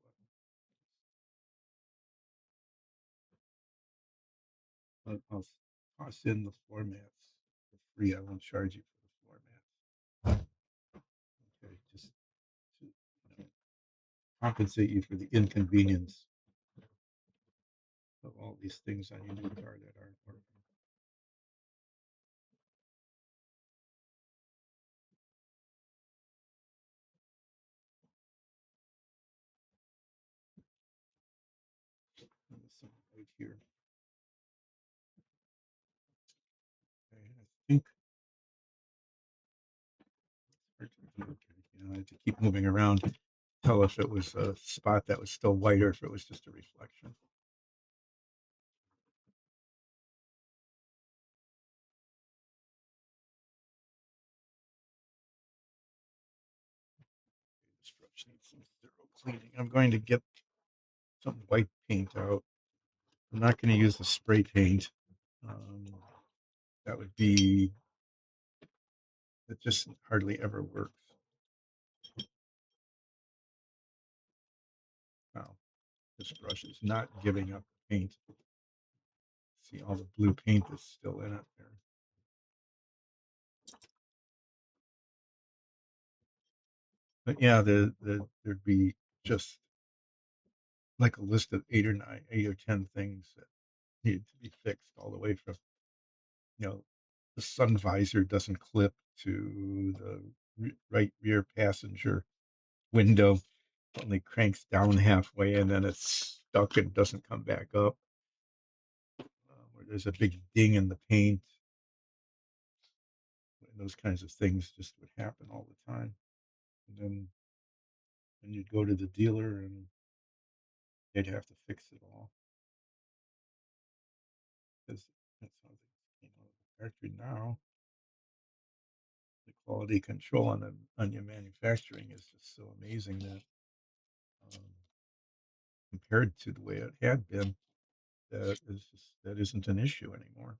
what, I'll toss in the floor mats for free. I won't charge you for the floor mats. Okay, just to, compensate you for the inconvenience of all these things on your new car that aren't working. And there's some right here. Okay, I think okay, you know, I had to keep moving around to tell if it was a spot that was still white or if it was just a reflection. This brush needs some thorough cleaning. I'm going to get some white paint out. I'm not going to use the spray paint. Um, that would be, it just hardly ever works. Wow, this brush is not giving up paint. See all the blue paint that's still in it there. But yeah, there'd be just like a list of 8 or 10 things that needed to be fixed, all the way from, you know, the sun visor doesn't clip to the right rear passenger window only cranks down halfway and then it's stuck and doesn't come back up. Where there's a big ding in the paint. Those kinds of things just would happen all the time. And then you'd go to the dealer and they'd have to fix it all because that's how things came out of the factory now. The quality control on your manufacturing is just so amazing that um, compared to the way it had been, that isn't an issue anymore.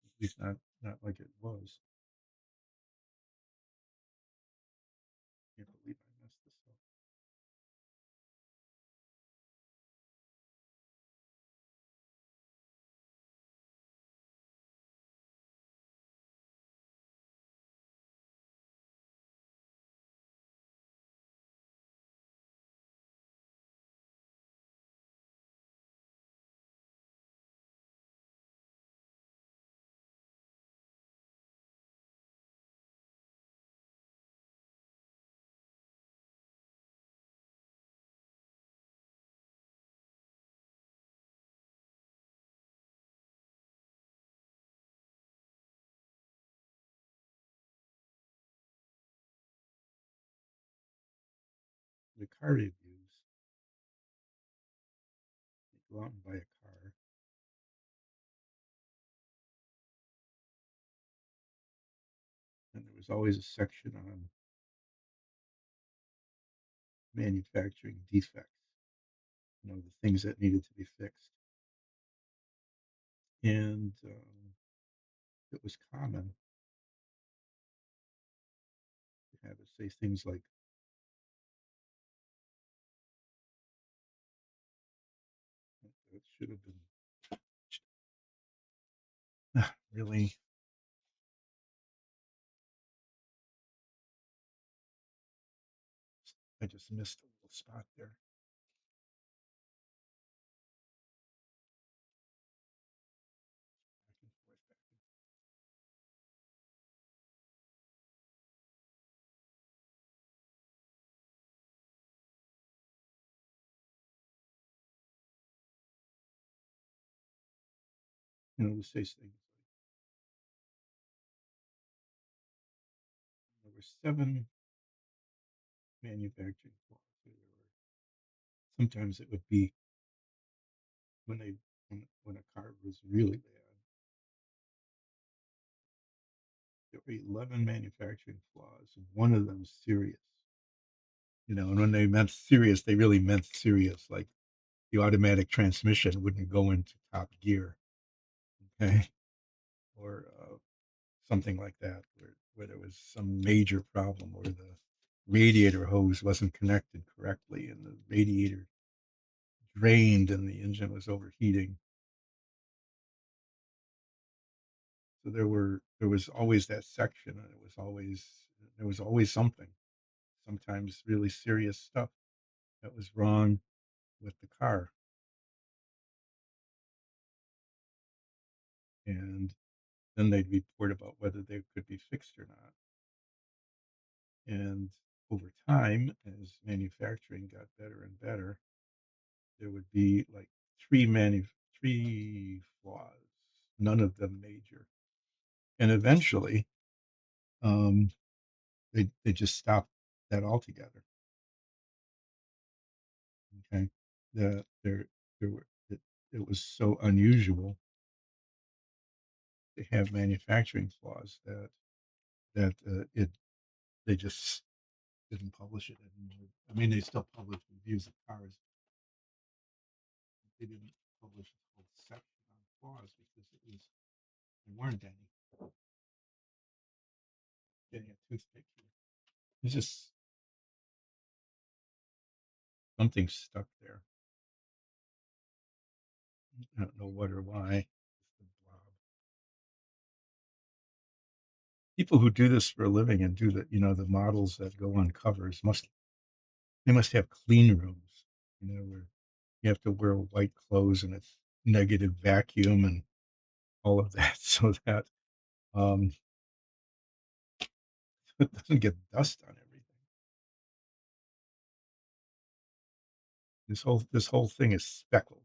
At least not like it was. I can't believe I messed this up. The car reviews, you go out and buy a car, and there was always a section on manufacturing defects, you know, the things that needed to be fixed. And it was common to have it say things like, it should have been really, I just missed a little spot there. Back and forth, back and forth. You know, to say things like, there were 7 manufacturing flaws. Sometimes it would be when when a car was really bad, there were 11 manufacturing flaws, and one of them serious. And when they meant serious, they really meant serious. Like the automatic transmission wouldn't go into top gear, okay, or something like that, where there was some major problem where the radiator hose wasn't connected correctly and the radiator drained and the engine was overheating. So there was always that section, and there was always something, sometimes really serious stuff that was wrong with the car, and then they'd report about whether they could be fixed or not. And over time, as manufacturing got better and better, there would be like three flaws, none of them major, and eventually, um, they just stopped that altogether. Okay, there were it was so unusual to have manufacturing flaws that it they just didn't publish it anymore. I mean, they still publish reviews of cars. They didn't publish a whole section on flaws because there weren't any. Getting a toothpick here. It's just something stuck there. I don't know what or why. People who do this for a living and do the models that go on covers must have clean rooms, where you have to wear white clothes and it's negative vacuum and all of that so that um, it doesn't get dust on everything. This whole thing is speckled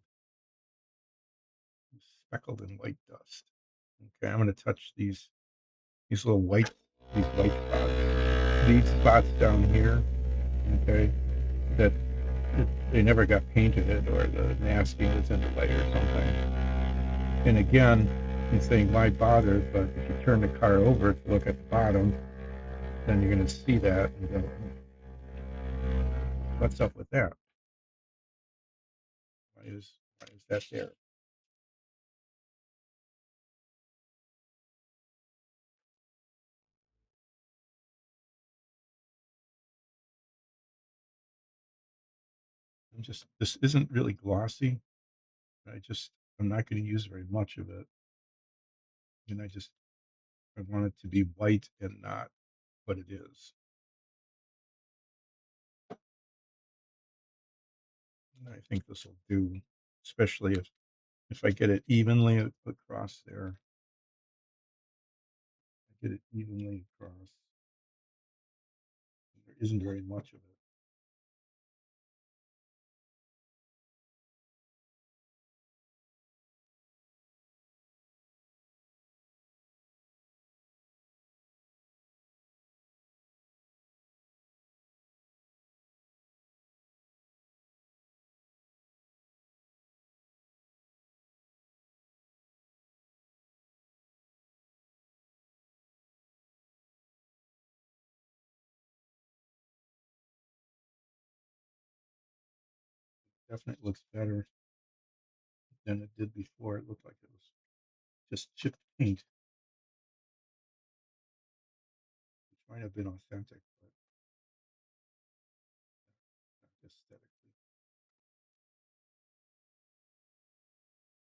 in white dust. Okay, I'm going to touch these little white spots. These spots down here, okay, that they never got painted it or the masking is in the way or something. And again, he's saying why bother, but if you turn the car over to look at the bottom, then you're going to see that and go, what's up with that? Why is that there? This isn't really glossy. I'm not going to use very much of it, and I want it to be white and not what it is. And I think this will do, especially if I get it evenly across there. I get it evenly across. There isn't very much of it. Definitely looks better than it did before. It looked like it was just chipped paint, which might have been authentic, but not aesthetically.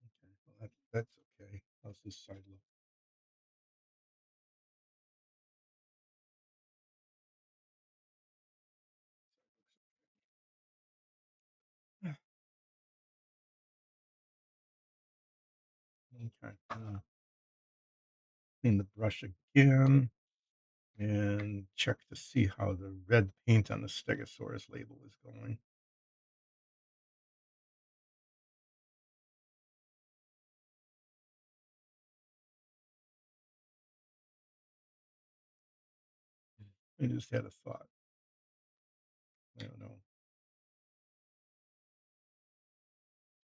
Okay, well that's okay. How's this side look? Okay, clean the brush again and check to see how the red paint on the Stegosaurus label is going. I just had a thought. I don't know.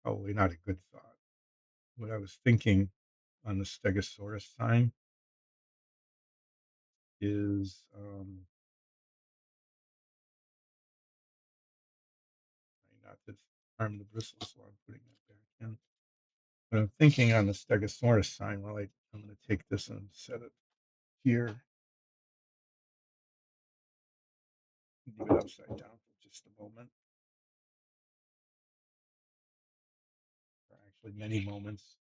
Probably not a good thought. What I was thinking on the Stegosaurus sign is harm the bristles while I'm putting that back in. But I'm thinking on the Stegosaurus sign, well, I'm going to take this and set it here, leave it upside down for just a moment, or actually many moments,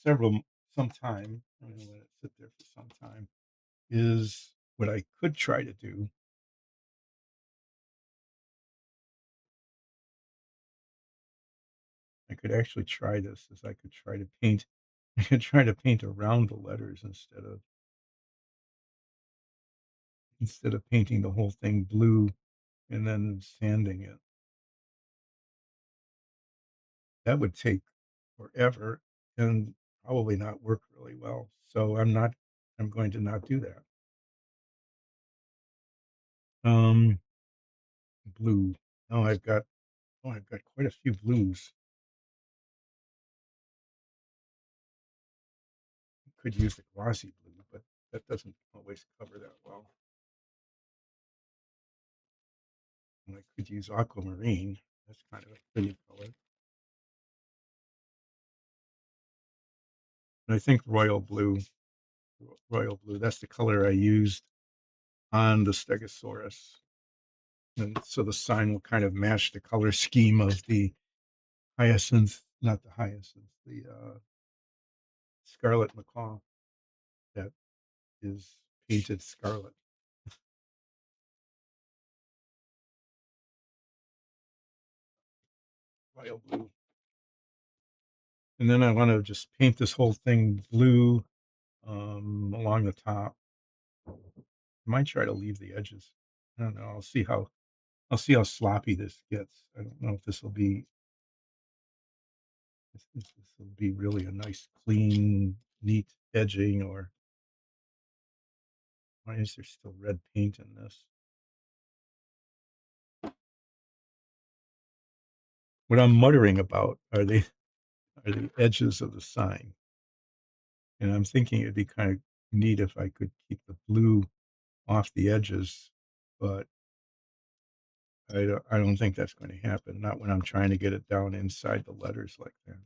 some time. I'm going to let it sit there for some time. Is what I could try to do. I could actually try this, as I could try to paint. I could try to paint around the letters instead of painting the whole thing blue and then sanding it. That would take forever and probably not work really well. So I'm going to not do that. Um, blue. Oh, I've got quite a few blues. Could use the glossy blue, but that doesn't always cover that well. And I could use aquamarine. That's kind of a pretty color. And I think royal blue, that's the color I used on the Stegosaurus. And so the sign will kind of match the color scheme of the hyacinth, not the hyacinth, the scarlet macaw that is painted scarlet. Royal blue. And then I want to just paint this whole thing blue along the top. I might try to leave the edges. I don't know. I'll see how sloppy this gets. I don't know if this will be really a nice, clean, neat edging, or why is there still red paint in this? What I'm muttering about are the edges of the sign, and I'm thinking it'd be kind of neat if I could keep the blue off the edges, but I don't think that's going to happen. Not when I'm trying to get it down inside the letters like that.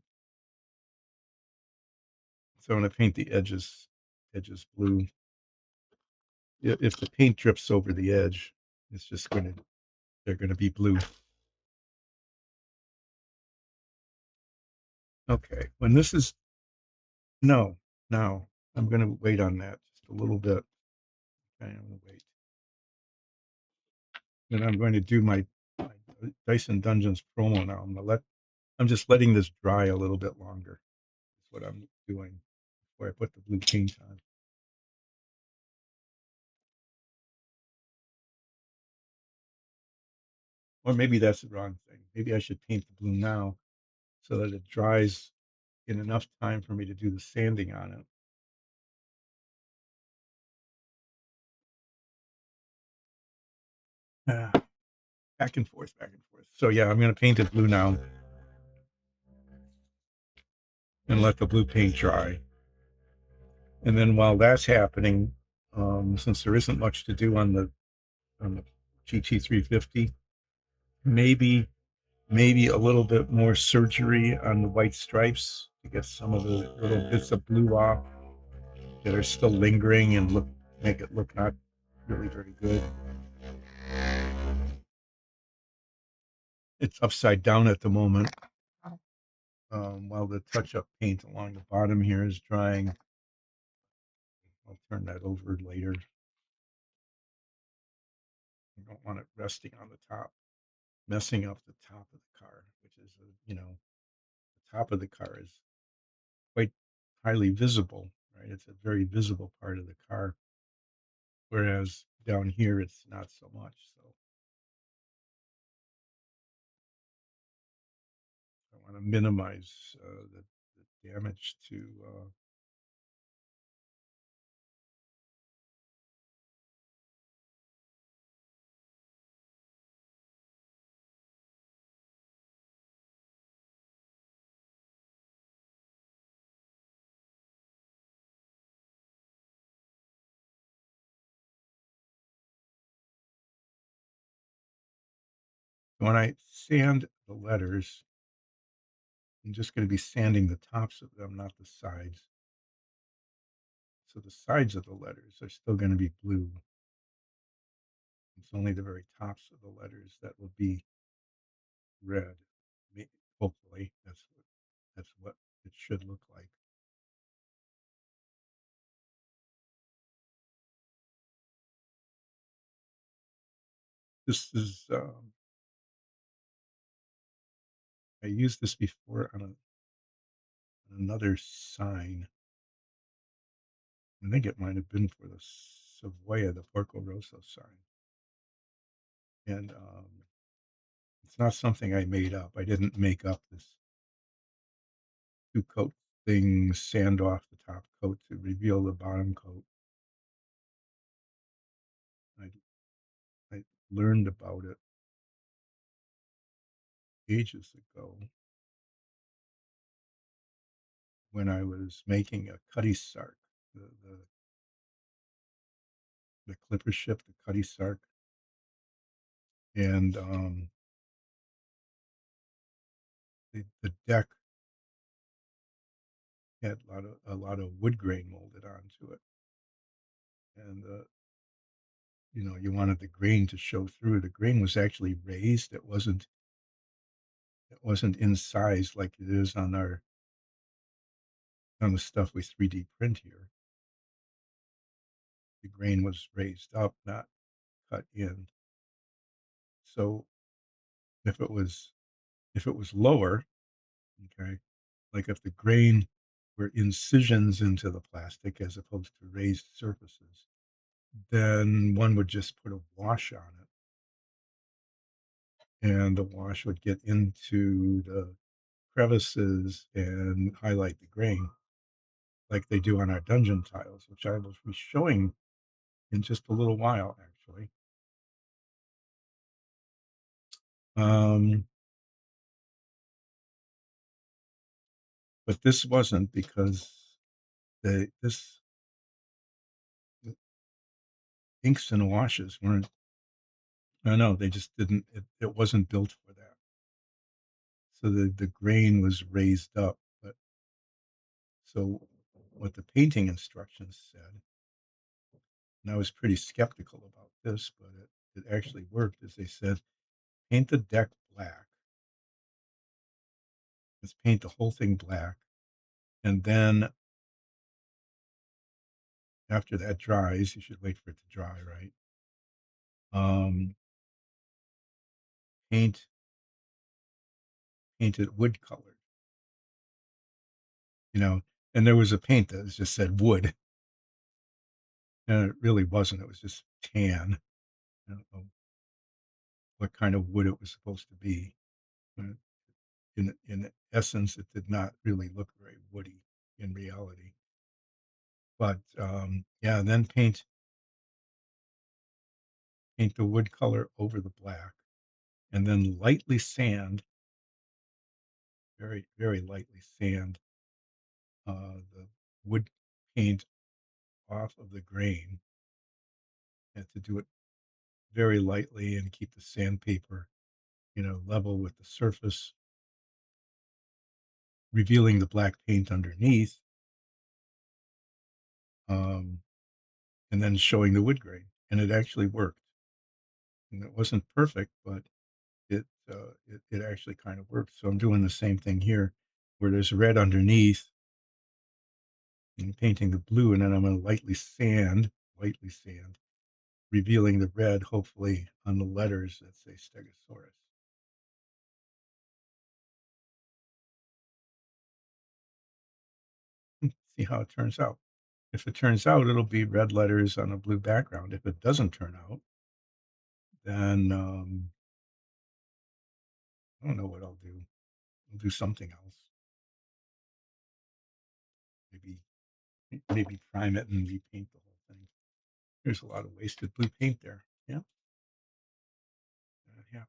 So I'm going to paint the edges blue. If the paint drips over the edge, it's just they're going to be blue. Okay, when this is no, now I'm going to wait on that just a little bit. Okay, I'm going to wait. Then I'm going to do my Dyson Dungeons promo now. I'm just letting this dry a little bit longer. That's what I'm doing before I put the blue paint on. Or maybe that's the wrong thing. Maybe I should paint the blue now so that it dries in enough time for me to do the sanding on it. Ah, back and forth, back and forth. So yeah, I'm going to paint it blue now and let the blue paint dry. And then while that's happening, since there isn't much to do on the GT350, maybe a little bit more surgery on the white stripes to get some of the little bits of blue off that are still lingering and make it look not really very good. It's upside down at the moment, while the touch-up paint along the bottom here is drying. I'll turn that over later. I don't want it resting on the top, messing up the top of the car, which is, the top of the car is quite highly visible, right? It's a very visible part of the car, whereas down here it's not so much. So I want to minimize the damage to. When I sand the letters, I'm just going to be sanding the tops of them, not the sides. So the sides of the letters are still going to be blue. It's only the very tops of the letters that will be red. Hopefully, that's what it should look like. This is I used this before on another sign. I think it might have been for the Savoia, the Porco Rosso sign. And it's not something I made up. I didn't make up this two coat thing, sand off the top coat to reveal the bottom coat. I learned about it ages ago when I was making a Cutty Sark, the clipper ship, the Cutty Sark, and the deck had a lot of wood grain molded onto it, and you wanted the grain to show through. The grain was actually raised. It wasn't in size like it is on the stuff we 3D print here. The grain was raised up, not cut in. So if it was lower, okay, like if the grain were incisions into the plastic as opposed to raised surfaces, then one would just put a wash on it, and the wash would get into the crevices and highlight the grain like they do on our dungeon tiles, which I will be showing in just a little while, actually. Um, but this wasn't because this the inks and washes weren't. No, they just didn't. It wasn't built for that. So the grain was raised up, but so what the painting instructions said, and I was pretty skeptical about this, but it actually worked, is they said, paint the deck black. Let's paint the whole thing black. And then after that dries, you should wait for it to dry, right? Um, paint paint it wood colored, you know, and there was a paint that just said wood, and it really wasn't. It was just tan. I don't know what kind of wood it was supposed to be. In essence, it did not really look very woody in reality. But yeah, and then paint the wood color over the black, and then lightly sand, very very lightly sand the wood paint off of the grain, and to do it very lightly and keep the sandpaper, level with the surface, revealing the black paint underneath, um, and then showing the wood grain. And it actually worked. And it wasn't perfect, but it actually kind of worked. So I'm doing the same thing here, where there's red underneath, and painting the blue, and then I'm going to lightly sand, revealing the red, hopefully on the letters that say Stegosaurus. See how it turns out. If it turns out, it'll be red letters on a blue background. If it doesn't turn out, then I don't know what I'll do. I'll do something else. Maybe maybe prime it and repaint the whole thing. There's a lot of wasted blue paint there. Yeah, that happens.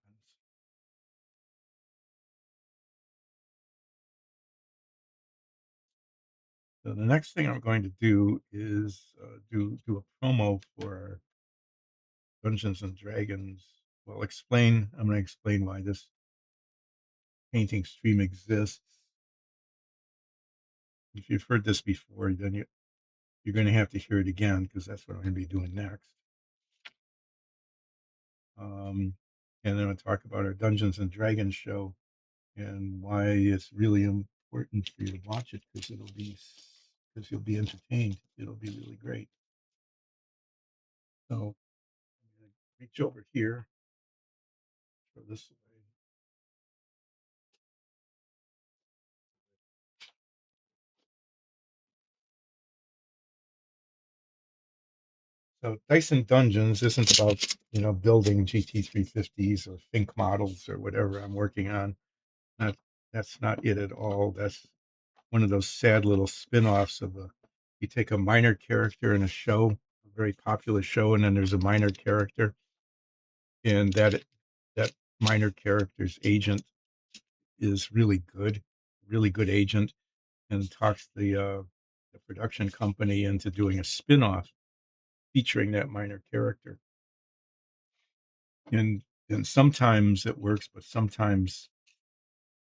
So the next thing I'm going to do is do a promo for Dungeons and Dragons. Well, I'm going to explain why this painting stream exists, If you've heard this before, then you're going to have to hear it again because that's what I'm going to be doing next. And then I'll talk about our Dungeons and Dragons show and why it's really important for you to watch it because you'll be entertained. It'll be really great. So I'm going to reach over here, throw this away. So Dyson Dungeons isn't about building GT350s or Think models or whatever I'm working on. Not That's not it at all. That's one of those sad little spin-offs of a you take a minor character in a show, a very popular show, and then there's a minor character, and that minor character's agent is really good agent, and talks the production company into doing a spin-off featuring that minor character. And sometimes it works, but sometimes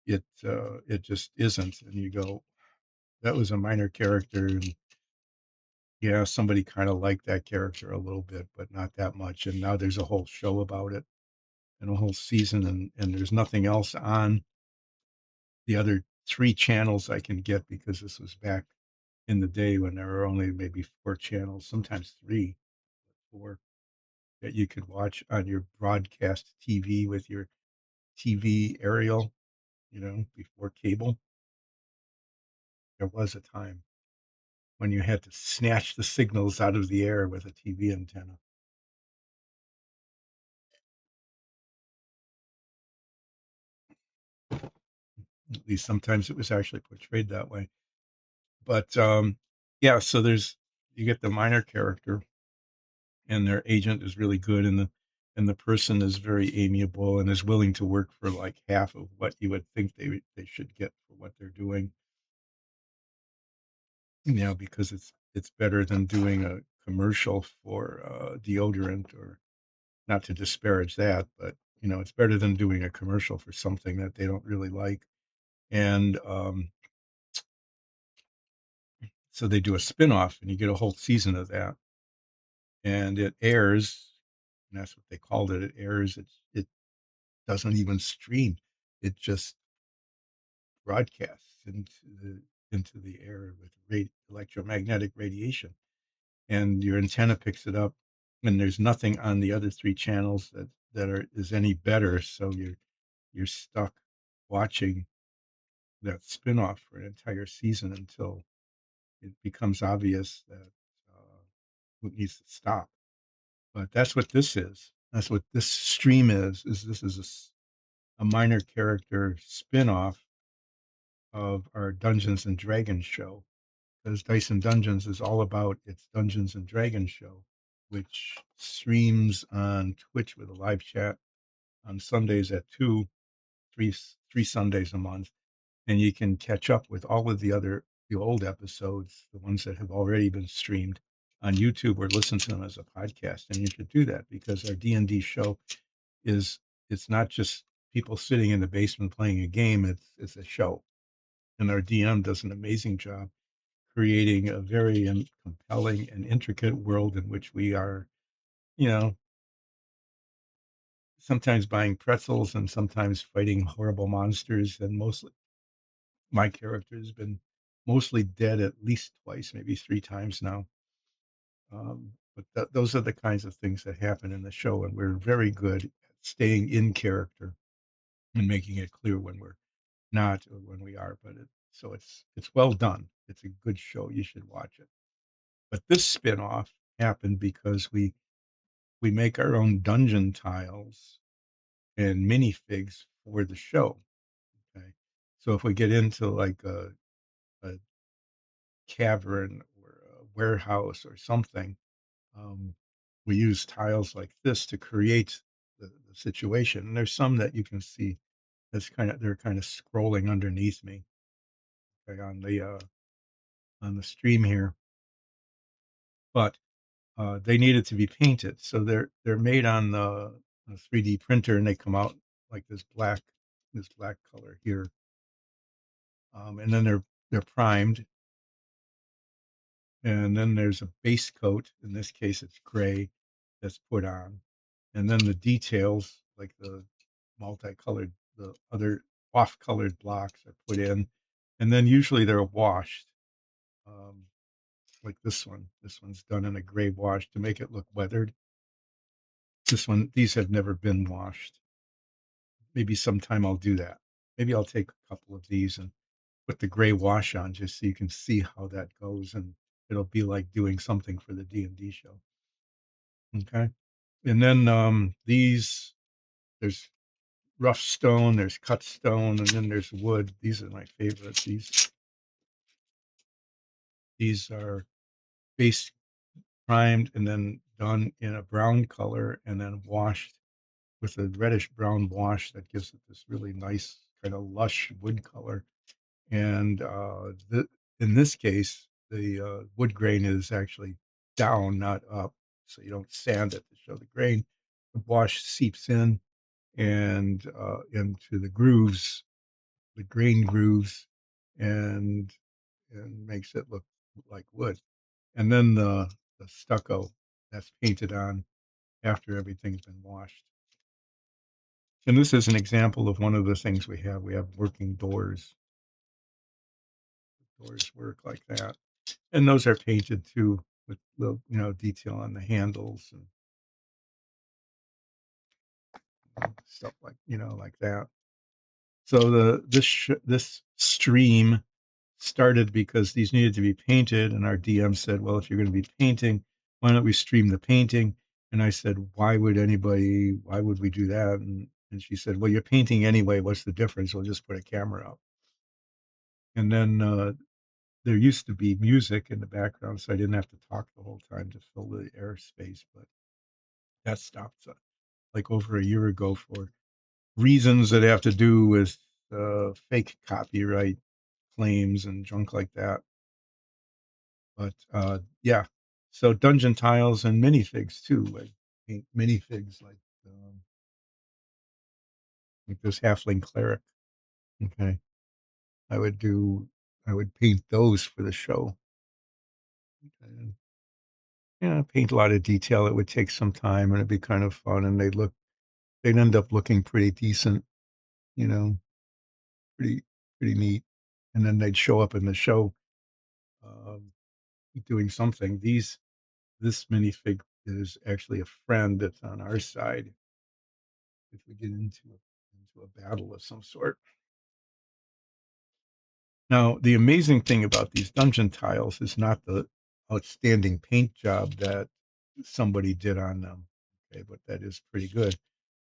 it just isn't. And you go, that was a minor character, and yeah, somebody kind of liked that character a little bit, but not that much. And now there's a whole show about it and a whole season, and there's nothing else on the other three channels I can get because this was back in the day when there were only maybe four channels, sometimes three, four that you could watch on your broadcast TV with your TV aerial, before cable. There was a time when you had to snatch the signals out of the air with a TV antenna. At least sometimes it was actually portrayed that way. But yeah, so you get the minor character, and their agent is really good, and the person is very amiable and is willing to work for like half of what you would think they should get for what they're doing. Because it's better than doing a commercial for deodorant, or not to disparage that, but it's better than doing a commercial for something that they don't really like. And so they do a spin-off, and you get a whole season of that, and it airs, and that's what they called it. It airs. It doesn't even stream. It just broadcasts into the air with electromagnetic radiation, and your antenna picks it up. And there's nothing on the other three channels that is any better. So you're stuck watching that spin-off for an entire season until it becomes obvious that it needs to stop. But that's what this is. That's what this stream is this is a minor character spin-off of our Dungeons and Dragons show, because Dyson Dungeons is all about its Dungeons and Dragons show, which streams on Twitch with a live chat on Sundays at 2, three Sundays a month. And you can catch up with all of the old episodes, the ones that have already been streamed on YouTube, or listen to them as a podcast. And you should do that because our D&D show is it's not just people sitting in the basement playing a game, it's a show. And our DM does an amazing job creating a very compelling and intricate world in which we are, you know, sometimes buying pretzels and sometimes fighting horrible monsters. And mostly my character has been mostly dead at least twice, maybe three times now. But those are the kinds of things that happen in the show, and we're very good at staying in character and making it clear when we're not or when we are. So it's well done. It's a good show. You should watch it. But this spin-off happened because we make our own dungeon tiles and minifigs for the show. Okay, so if we get into like a cavern or a warehouse or something, um, we use tiles like this to create the situation. And there's some that you can see they're kind of scrolling underneath me, okay, on the stream here, but they needed to be painted, so they're made on the 3D printer, and they come out like this black color here, and then they're primed, and then there's a base coat. In this case, it's gray that's put on, and then the details, like the multicolored, the other off-colored blocks are put in, and then usually they're washed. Um, like this one. This one's done in a gray wash to make it look weathered. This one, these have never been washed. Maybe sometime I'll do that. Maybe I'll take a couple of these and put the gray wash on just so you can see how that goes, and it'll be like doing something for the D&D show. Okay. And then these, there's rough stone, there's cut stone, and then there's wood. These are my favorites. These are base primed and then done in a brown color and then washed with a reddish brown wash that gives it this really nice kind of lush wood color. And in this case, the wood grain is actually down, not up, so you don't sand it to show the grain. The wash seeps in and into the grooves, the grain grooves, and makes it look like wood. And then the stucco that's painted on after everything's been washed. And this is an example of one of the things we have. We have working doors. Doors work like that. And those are painted too with little, detail on the handles and stuff like, like that. So this stream started because these needed to be painted, and our DM said, "Well, if you're going to be painting, why don't we stream the painting?" And I said, "Why would anybody? Why would we do that?" And she said, "Well, you're painting anyway. What's the difference? We'll just put a camera up." And then there used to be music in the background, so I didn't have to talk the whole time to fill the airspace, but that stopped like over a year ago for reasons that have to do with fake copyright claims and junk like that. But yeah, so dungeon tiles and minifigs too. Like paint minifigs like this halfling cleric. Okay, I would do. I would paint those for the show. And, yeah, paint a lot of detail. It would take some time, and it'd be kind of fun. And they'd end up looking pretty decent. You know, pretty pretty neat. And then they'd show up in the show um, doing something. This minifig is actually a friend that's on our side if we get into a battle of some sort. Now, the amazing thing about these dungeon tiles is not the outstanding paint job that somebody did on them, okay, but that is pretty good.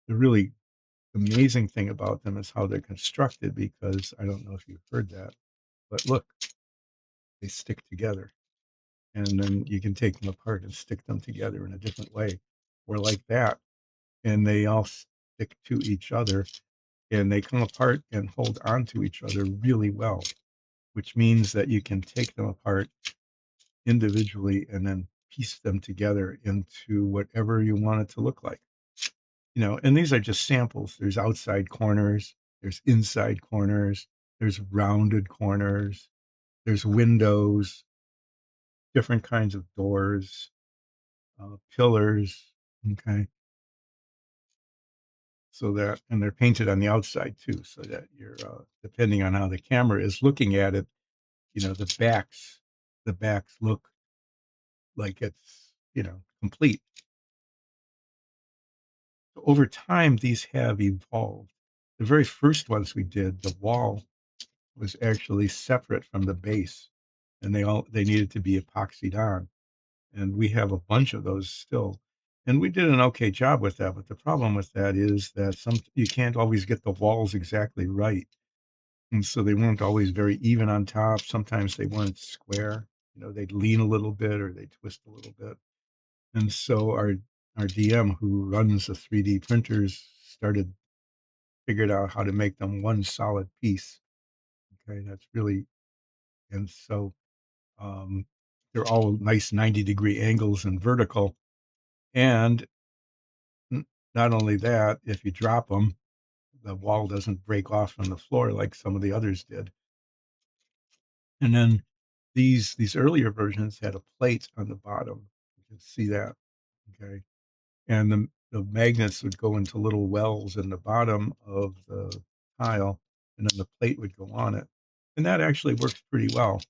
The really amazing thing about them is how they're constructed, because I don't know if you've heard that, but look, they stick together. And then you can take them apart and stick them together in a different way, or like that. And they all stick to each other, and they come apart and hold on to each other really well, which means that you can take them apart individually and then piece them together into whatever you want it to look like. And these are just samples. There's outside corners, there's inside corners, there's rounded corners, there's windows, different kinds of doors, pillars. Okay. So that, and they're painted on the outside too, so that you're, depending on how the camera is looking at it, the backs look like it's, complete. Over time, these have evolved. The very first ones we did, the wall was actually separate from the base, and they needed to be epoxied on. And we have a bunch of those still. And we did an okay job with that, but the problem with that is that you can't always get the walls exactly right. And so they weren't always very even on top. Sometimes they weren't square. They'd lean a little bit or they'd twist a little bit. And so our DM who runs the 3D printers figured out how to make them one solid piece. Okay, that's really, and so um, they're all nice 90-degree angles and vertical. And not only that, if you drop them, the wall doesn't break off from the floor like some of the others did. And then These earlier versions had a plate on the bottom. You can see that, okay? And the magnets would go into little wells in the bottom of the tile, and then the plate would go on it, and that actually works pretty well.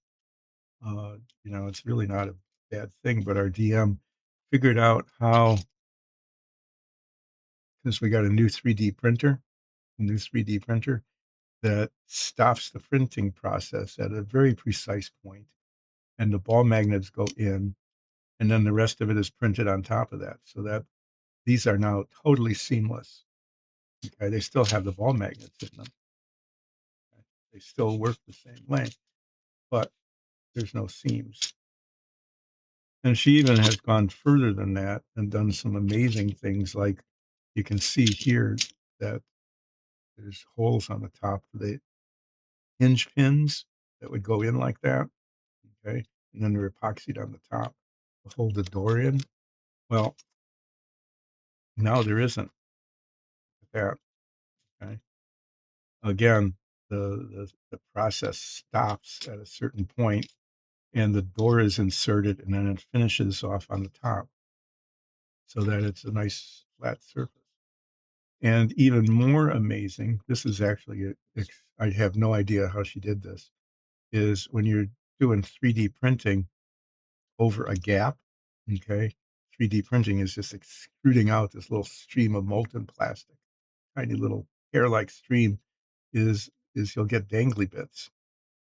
It's really not a bad thing, but our DM figured out how, since we got a new 3D printer that stops the printing process at a very precise point, and the ball magnets go in, and then the rest of it is printed on top of that, so that these are now totally seamless. Okay, they still have the ball magnets in them. Okay? They still work the same way, but there's no seams. And she even has gone further than that and done some amazing things. Like you can see here that there's holes on the top of the hinge pins that would go in like that. Okay. And then they're epoxied on the top to hold the door in. Well, now there isn't that. Okay. Again, the process stops at a certain point and the door is inserted and then it finishes off on the top so that it's a nice flat surface. And even more amazing, this is actually, I have no idea how she did this, is when you're doing 3D printing over a gap, okay? 3D printing is just extruding out this little stream of molten plastic, tiny little hair-like stream is you'll get dangly bits.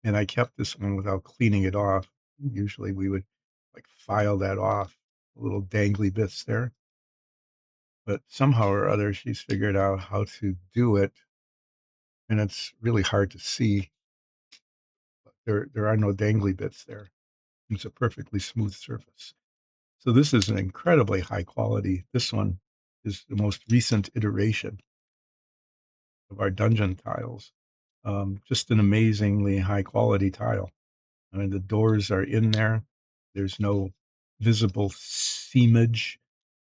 And I kept this one without cleaning it off. Usually we would like file that off, little dangly bits there. But somehow or other, she's figured out how to do it. And it's really hard to see. But there are no dangly bits there. It's a perfectly smooth surface. So this is an incredibly high quality. This one is the most recent iteration of our dungeon tiles. Just an amazingly high quality tile. I mean, the doors are in there. There's no visible seamage.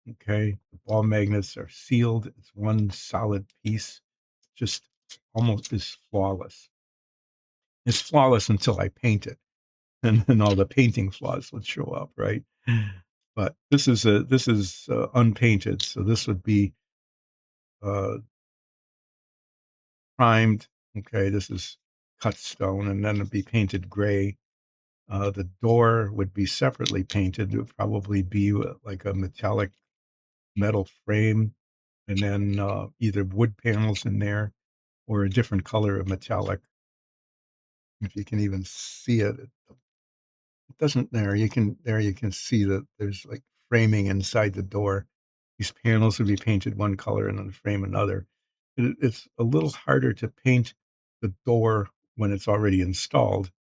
Okay. The ball magnets are sealed. It's one solid piece. Just almost is flawless. It's flawless until I paint it. And then all the painting flaws would show up, right? But this is unpainted. So this would be uh, primed. Okay. This is cut stone and then it'd be painted gray. The door would be separately painted. It would probably be like a metallic metal frame, and then either wood panels in there or a different color of metallic. If you can even see it, it doesn't there you can see that there's like framing inside the door. These panels would be painted one color and then the frame another. It's a little harder to paint the door when it's already installed,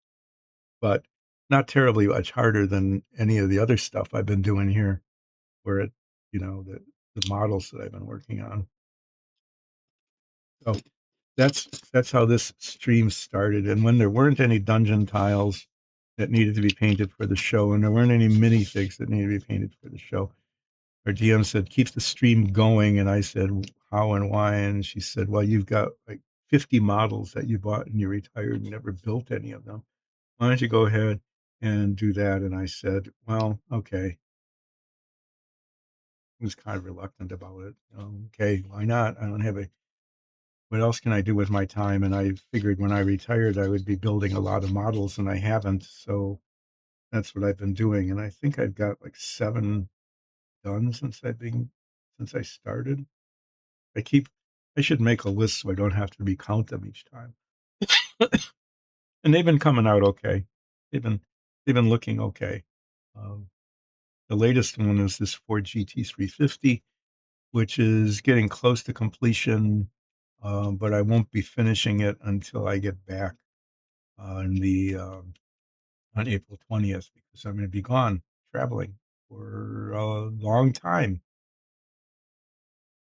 but not terribly much harder than any of the other stuff I've been doing here, where the models that I've been working on. So that's how this stream started. And when there weren't any dungeon tiles that needed to be painted for the show, and there weren't any minifigs that needed to be painted for the show, our GM said, keep the stream going. And I said, how and why? And she said, well, you've got like 50 models that you bought and you retired and never built any of them. Why don't you go ahead and do that? And I said, well, okay. I was kind of reluctant about it. Okay, why not? I don't have a, what else can I do with my time? And I figured when I retired, I would be building a lot of models and I haven't. So that's what I've been doing. And I think I've got like 7 done since I started. I keep, I should make a list so I don't have to recount them each time. And they've been coming out okay. They've been, they've been looking okay. Um, the latest one is this Ford GT350, which is getting close to completion, but I won't be finishing it until I get back on the on April 20th because I'm going to be gone traveling for a long time.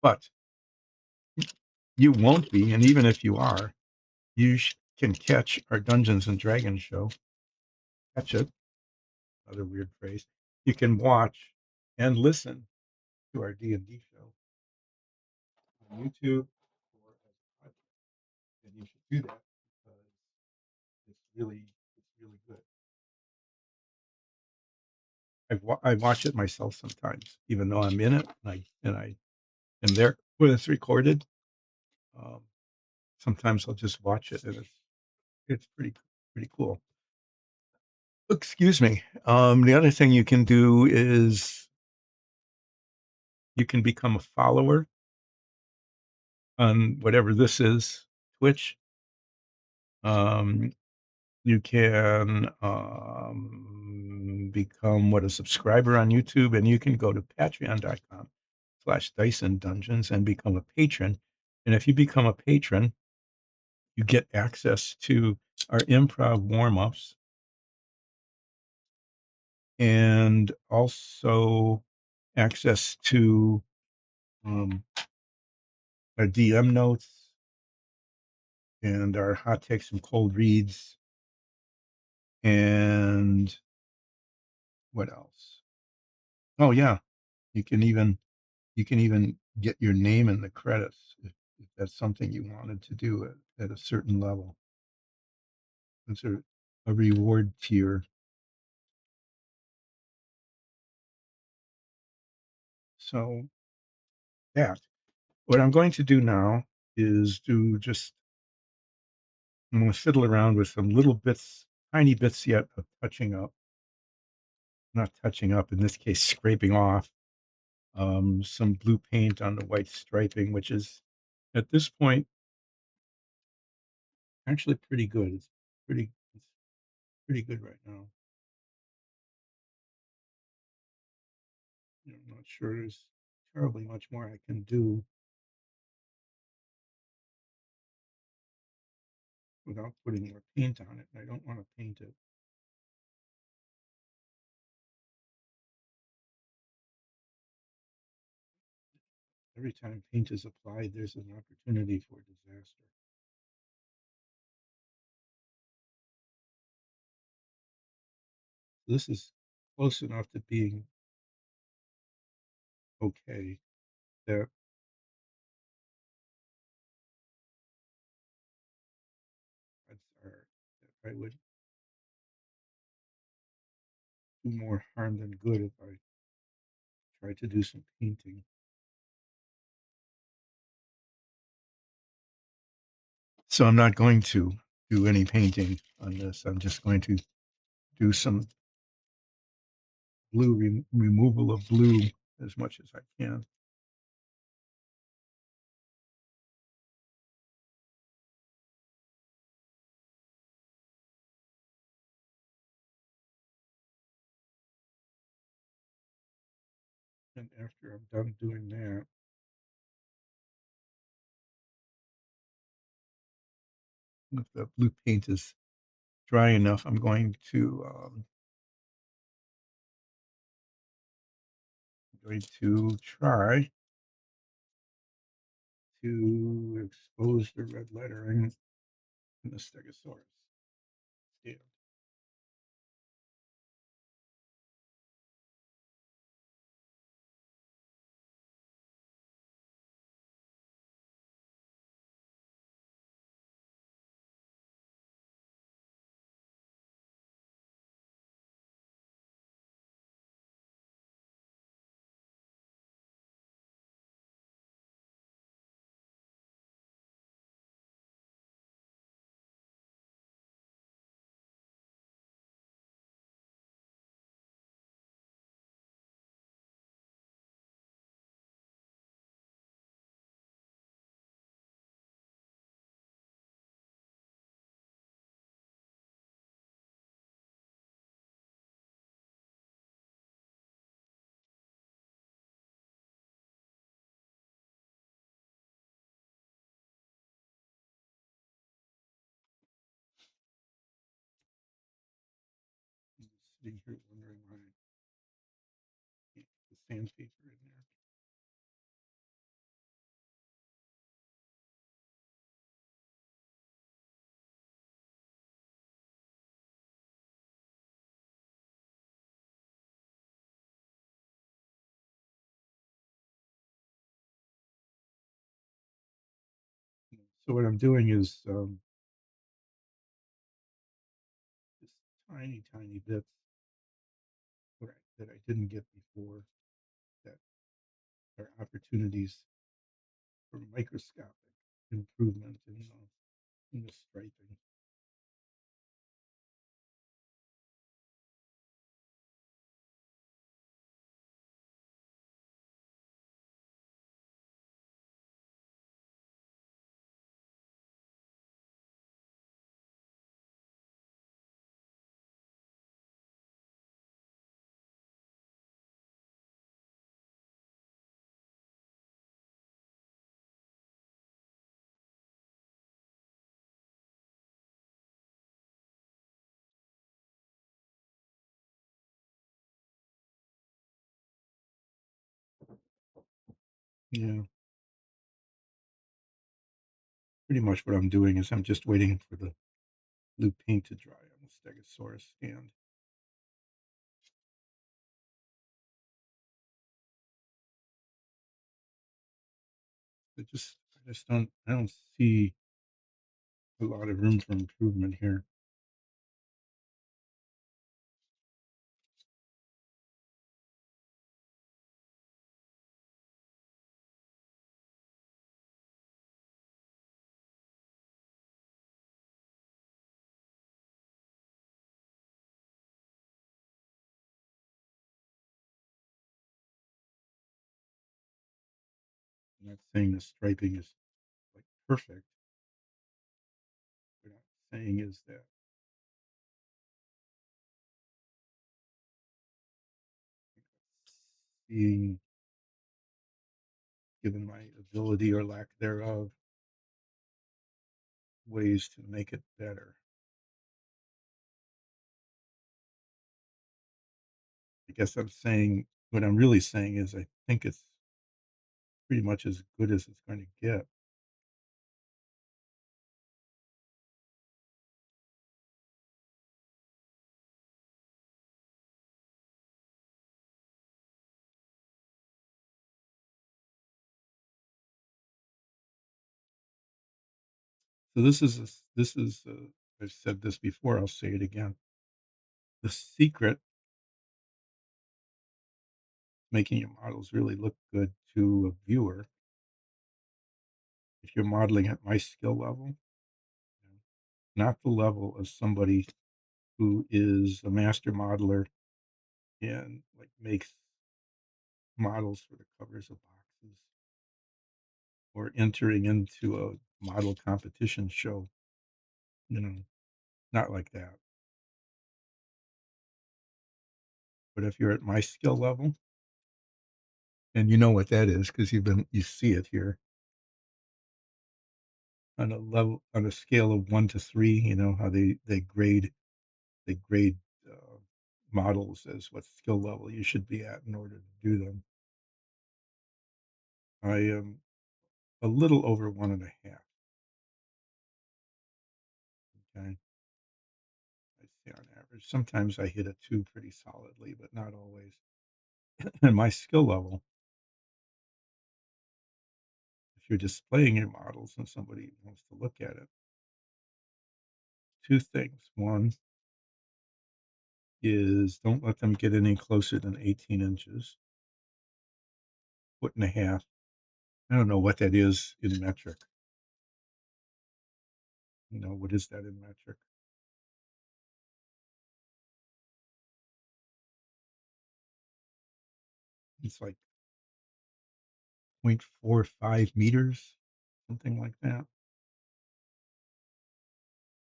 But you won't be, and even if you are, you can catch our Dungeons and Dragons show. Catch it, another weird phrase. You can watch and listen to our D&D show on YouTube or as a podcast, and you should do that because it's really good. I watch it myself sometimes, even though I'm in it, and I am there when it's recorded. Um, sometimes I'll just watch it, and it's pretty cool. Excuse me. The other thing you can do is you can become a follower on whatever this is, Twitch. Um, you can become a subscriber on YouTube, and you can go to patreon.com/Dyson Dungeons and become a patron. And if you become a patron, you get access to our improv warm-ups and also access to um, our DM notes and our hot takes and cold reads. And what else? Oh yeah, you can even get your name in the credits if that's something you wanted to do at a certain level. It's a reward tier. So that what I'm going to do now is I'm going to fiddle around with some little bits, tiny bits yet of touching up, not touching up, in this case, scraping off some blue paint on the white striping, which is at this point actually pretty good. It's pretty good right now. I'm not sure there's terribly much more I can do without putting more paint on it. I don't want to paint it. Every time paint is applied, there's an opportunity for disaster. This is close enough to being okay that I would do more harm than good if I tried to do some painting. So I'm not going to do any painting on this. I'm just going to do some removal of blue as much as I can. And after I'm done doing that, if the blue paint is dry enough, I'm going to try to expose the red lettering in the Stegosaurus stand. I'm just sitting here wondering why I can't get the sandpaper in there. So what I'm doing is just tiny bits. Right. that I didn't get before that are opportunities for microscopic improvement in the striping. Yeah, pretty much what I'm doing is I'm just waiting for the blue paint to dry on the Stegosaurus stand. I don't see a lot of room for improvement here. I'm not saying the striping is like perfect. What I'm saying is that seeing, given my ability or lack thereof, ways to make it better. I guess I'm saying what I'm really saying is I think it's pretty much as good as it's going to get. So I've said this before. I'll say it again. The secret making your models really look good to a viewer, if you're modeling at my skill level, you know, not the level of somebody who is a master modeler and like makes models for the covers of boxes or entering into a model competition show, you know, not like that. But if you're at my skill level, and you know what that is because you see it here on a scale of 1 to 3, you know how they grade uh, models as what skill level you should be at in order to do them. I am a little over 1.5. Okay, I say on average. Sometimes I hit a 2 pretty solidly, but not always. And my skill level, if you're displaying your models and somebody wants to look at it, two things. One is don't let them get any closer than 18 inches, foot and a half. I don't know what that is in metric. What is that in metric? It's like 0.45 meters, something like that,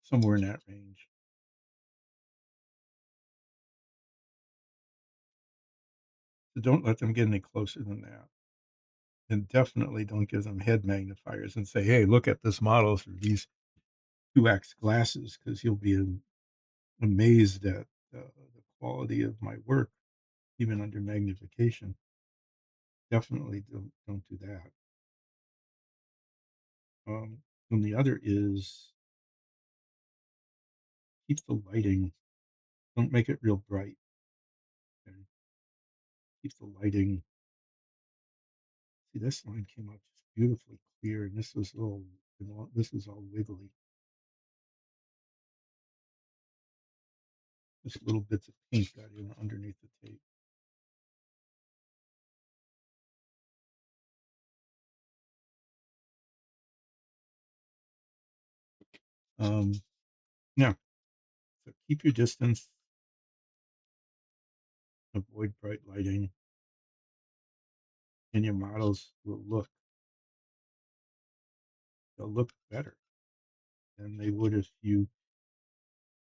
somewhere in that range. So don't let them get any closer than that. And definitely don't give them head magnifiers and say, hey, look at this model through these 2x glasses, because you'll be amazed at the quality of my work, even under magnification. Definitely don't do that. And the other is keep the lighting. Don't make it real bright. Okay? Keep the lighting. See, this line came up just beautifully clear, and this was this is all wiggly. Just little bits of paint got in underneath the tape. Um, yeah, so keep your distance, avoid bright lighting, and your models will they'll look better than they would if you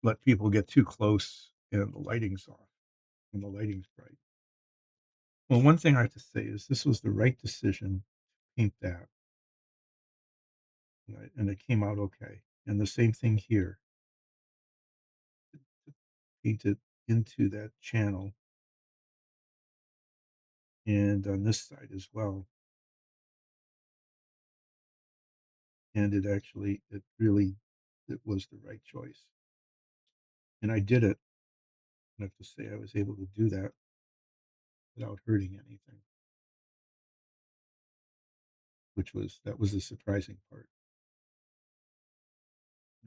let people get too close and the lighting's off and the lighting's bright. Well, one thing I have to say is this was the right decision to paint that, right? And it came out okay. And the same thing here, paint it into that channel and on this side as well. And it was the right choice. And I did it. I have to say I was able to do that without hurting anything, that was the surprising part,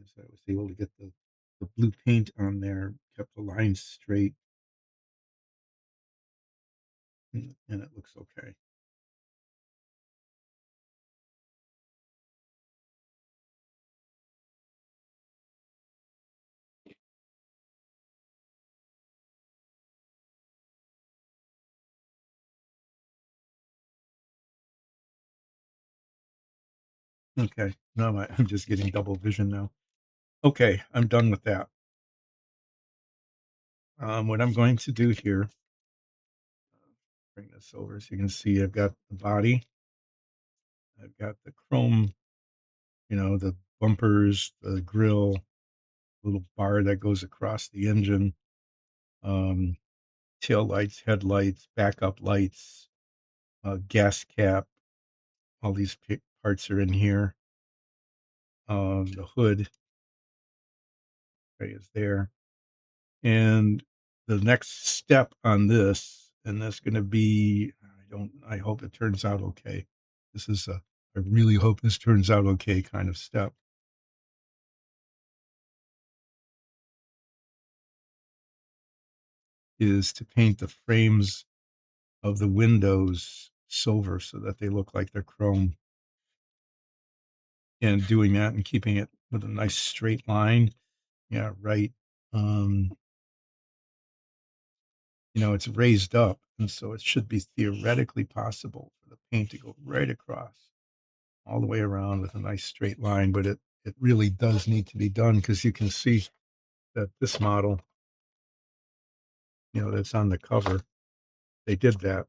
is I was able to get the blue paint on there, kept the lines straight, and it looks okay. Okay, now I'm just getting double vision now. Okay, I'm done with that. What I'm going to do here, bring this over so you can see I've got the body, I've got the chrome, the bumpers, the grill, little bar that goes across the engine, um, tail lights, headlights, backup lights, gas cap. All these parts are in here. The hood, right, is there. And the next step on this, and that's going to be, I hope it turns out okay. I really hope this turns out okay kind of step, is to paint the frames of the windows silver so that they look like they're chrome, and doing that and keeping it with a nice straight line. Yeah, right. Um, it's raised up, and so it should be theoretically possible for the paint to go right across all the way around with a nice straight line, but it really does need to be done because you can see that this model, that's on the cover, they did that,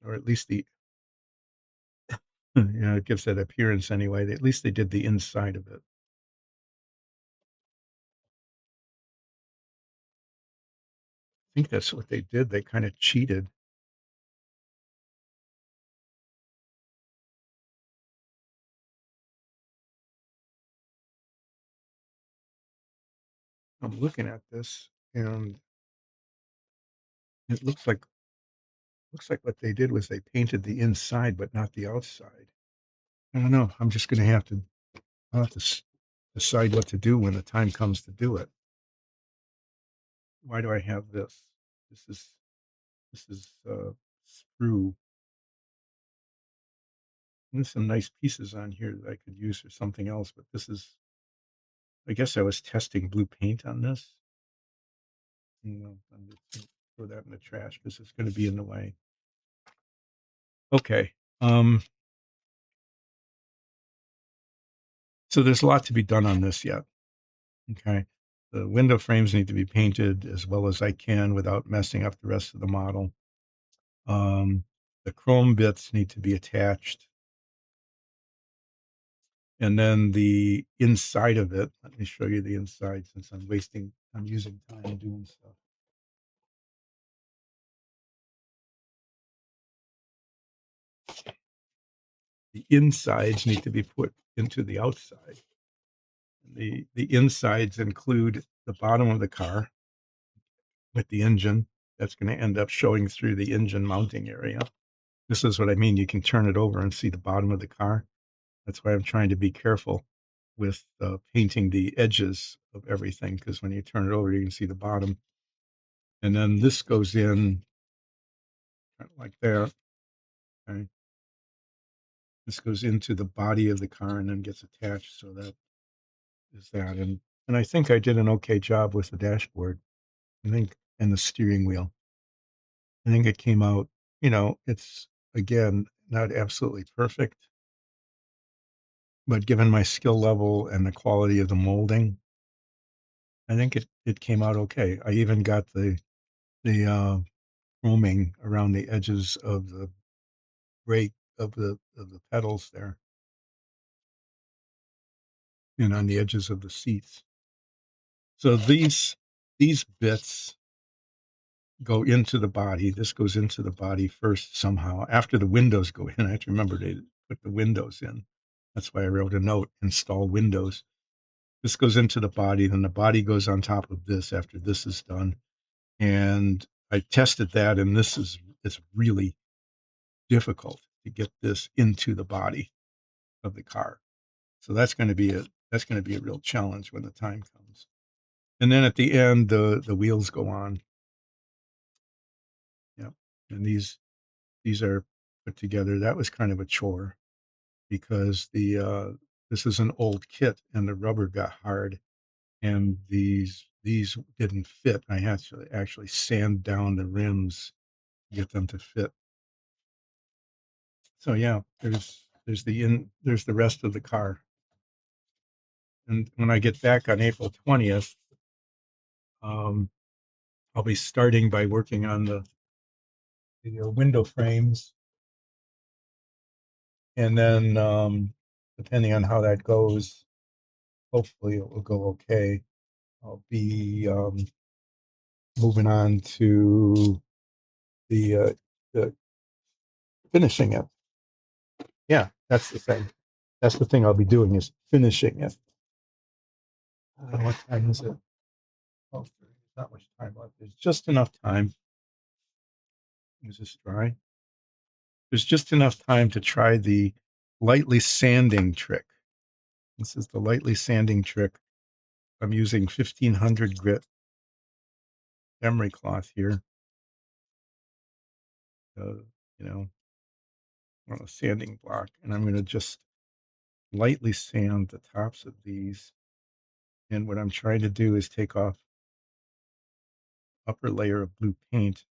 or at least it gives that appearance anyway. At least they did the inside of it. I think that's what they did. They kind of cheated. I'm looking at this, and it looks like what they did was they painted the inside, but not the outside. I don't know. I'm just going to have to I'll have to decide what to do when the time comes to do it. Why do I have this? This is sprue. There's some nice pieces on here that I could use for something else, but I guess I was testing blue paint on this. I'm just gonna throw that in the trash because it's going to be in the way. Okay. So there's a lot to be done on this yet. Okay. The window frames need to be painted as well as I can without messing up the rest of the model. Um, the chrome bits need to be attached. And then the inside of it, let me show you the inside since I'm using time doing stuff. The insides need to be put into the outside. The insides include the bottom of the car with the engine. That's going to end up showing through the engine mounting area. This is what I mean. You can turn it over and see the bottom of the car. That's why I'm trying to be careful with painting the edges of everything, because when you turn it over, you can see the bottom. And then this goes in kinda like that, okay? This goes into the body of the car and then gets attached, so that is that, and I think I did an okay job with the dashboard, I think, and the steering wheel. I think it came out, it's, again, not absolutely perfect, but given my skill level and the quality of the molding, I think it came out okay. I even got the chroming around the edges of the brake of the pedals there and on the edges of the seats. So these bits go into the body. This goes into the body first somehow. After the windows go in, I have to remember to put the windows in. That's why I wrote a note, install windows. This goes into the body, then the body goes on top of this after this is done. And I tested that, and it's really difficult to get this into the body of the car. So that's gonna be a real challenge when the time comes. And then at the end, the wheels go on. Yeah. And these are put together. That was kind of a chore because this is an old kit and the rubber got hard and these didn't fit. I had to actually sand down the rims to get them to fit. So yeah, there's the rest of the car. And when I get back on April 20th, um, I'll be starting by working on the window frames, and then depending on how that goes, hopefully it will go okay. I'll be moving on to the finishing it. Yeah, that's the thing. That's the thing I'll be doing is finishing it. What time is it? Oh, there's not much time left. There's just enough time. Is this dry? There's just enough time to try the lightly sanding trick. This is the lightly sanding trick. I'm using 1500 grit emery cloth here, uh, you know, on a sanding block, and I'm going to just lightly sand the tops of these. And what I'm trying to do is take off upper layer of blue paint,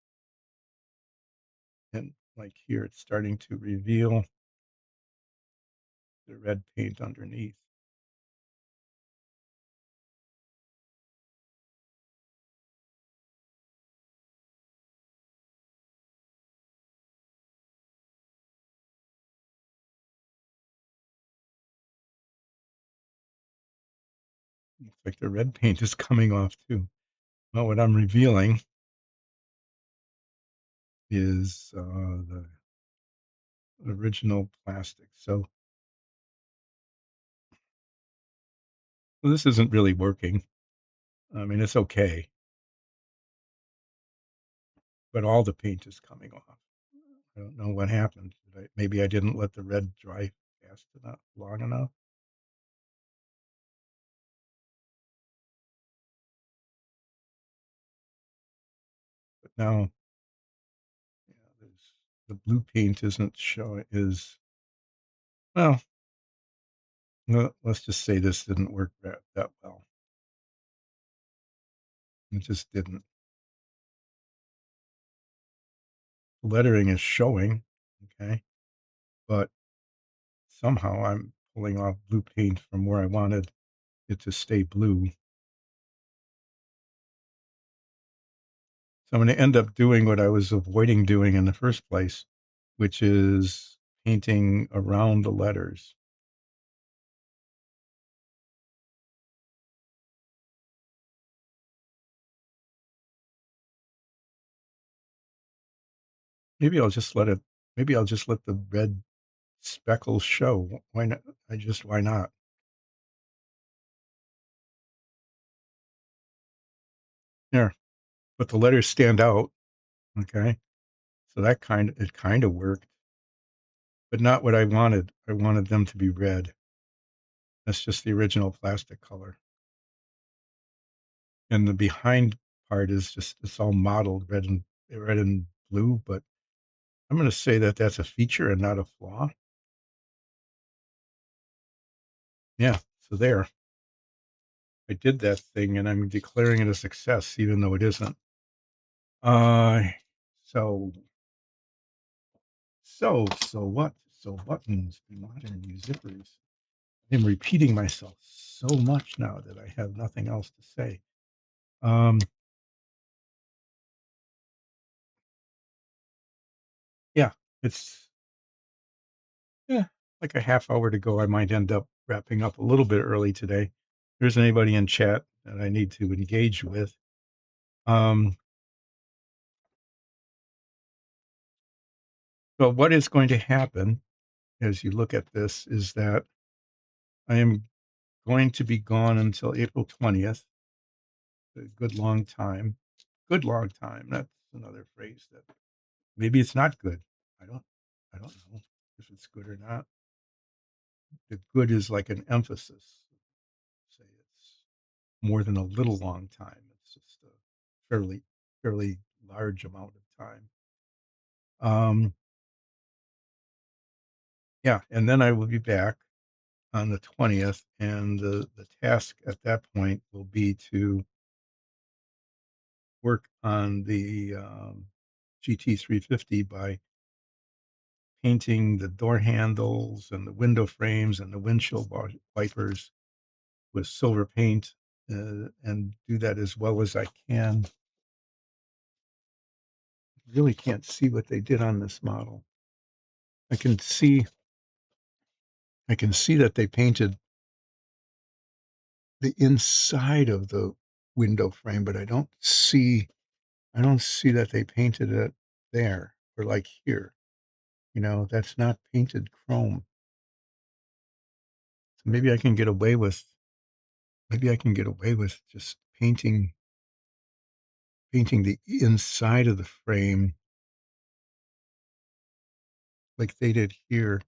and like here, it's starting to reveal the red paint underneath. Looks like the red paint is coming off too. Well, what I'm revealing is the original plastic. So this isn't really working. I mean, it's okay, but all the paint is coming off. I don't know what happened. Maybe I didn't let the red dry fast enough, long enough. But now, yeah, the blue paint isn't showing. Well, let's just say this didn't work that well. It just didn't. The lettering is showing, okay, but somehow I'm pulling off blue paint from where I wanted it to stay blue. So I'm going to end up doing what I was avoiding doing in the first place, which is painting around the letters. Maybe I'll just let it. Maybe I'll just let the red speckles show. Why not? Why not? There, but the letters stand out. Okay, so it kind of worked, but not what I wanted. I wanted them to be red. That's just the original plastic color. And the behind part is just it's all mottled red and blue, but I'm gonna say that that's a feature and not a flaw. Yeah, so there. I did that thing, and I'm declaring it a success, even though it isn't. Uh, so so what? So buttons and modern zippers. I'm repeating myself so much now that I have nothing else to say. Um, yeah, it's yeah, like a half hour to go. I might end up wrapping up a little bit early today. If there's anybody in chat that I need to engage with. Um, but what is going to happen as you look at this is that I am going to be gone until April 20th, a good long time. Good long time. That's another phrase that maybe it's not good. I don't I don't know if it's good or not. The good is like an emphasis. Say it's more than a little long time. It's just a fairly large amount of time. Um, yeah, and then I will be back on the 20th, and the task at that point will be to work on the GT350 by painting the door handles and the window frames and the windshield wipers with silver paint, and do that as well as I can. Really can't see what they did on this model. I can see I can see that they painted the inside of the window frame, but I don't see that they painted it there or like here. That's not painted chrome. So maybe I can get away with just painting the inside of the frame like they did here,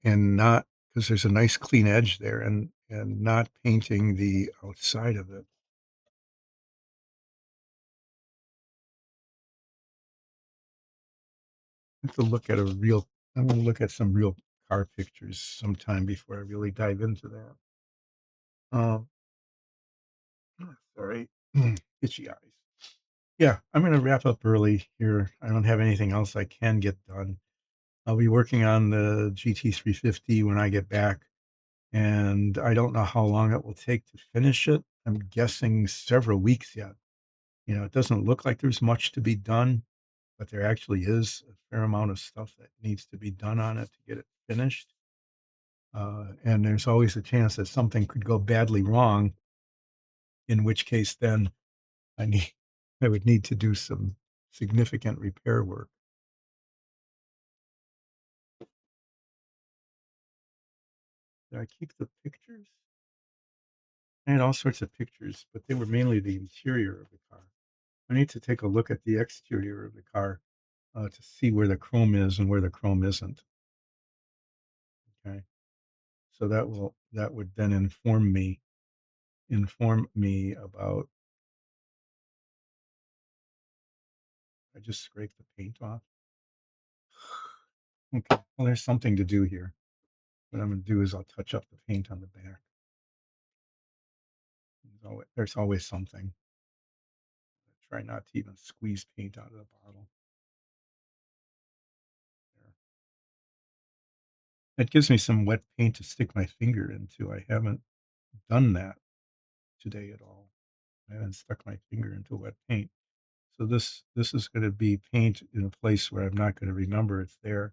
and not because there's a nice clean edge there, and not painting the outside of it. I have to look at a real I'm gonna look at some real car pictures sometime before I really dive into that. Um, sorry, itchy eyes. Yeah, I'm gonna wrap up early here. I don't have anything else I can get done. I'll be working on the GT350 when I get back, and I don't know how long it will take to finish it. I'm guessing several weeks yet. It doesn't look like there's much to be done, but there actually is a fair amount of stuff that needs to be done on it to get it finished. And there's always a chance that something could go badly wrong, in which case then I need I would need to do some significant repair work. Did I keep the pictures? I had all sorts of pictures, but they were mainly the interior of the car. I need to take a look at the exterior of the car to see where the chrome is and where the chrome isn't. Okay, so that would then inform me about. I just scraped the paint off. Okay, well, there's something to do here. What I'm going to do is I'll touch up the paint on the back. There's always something. Try not to even squeeze paint out of the bottle. There. It gives me some wet paint to stick my finger into. I haven't done that today at all. I haven't stuck my finger into wet paint. So this is going to be paint in a place where I'm not going to remember it's there,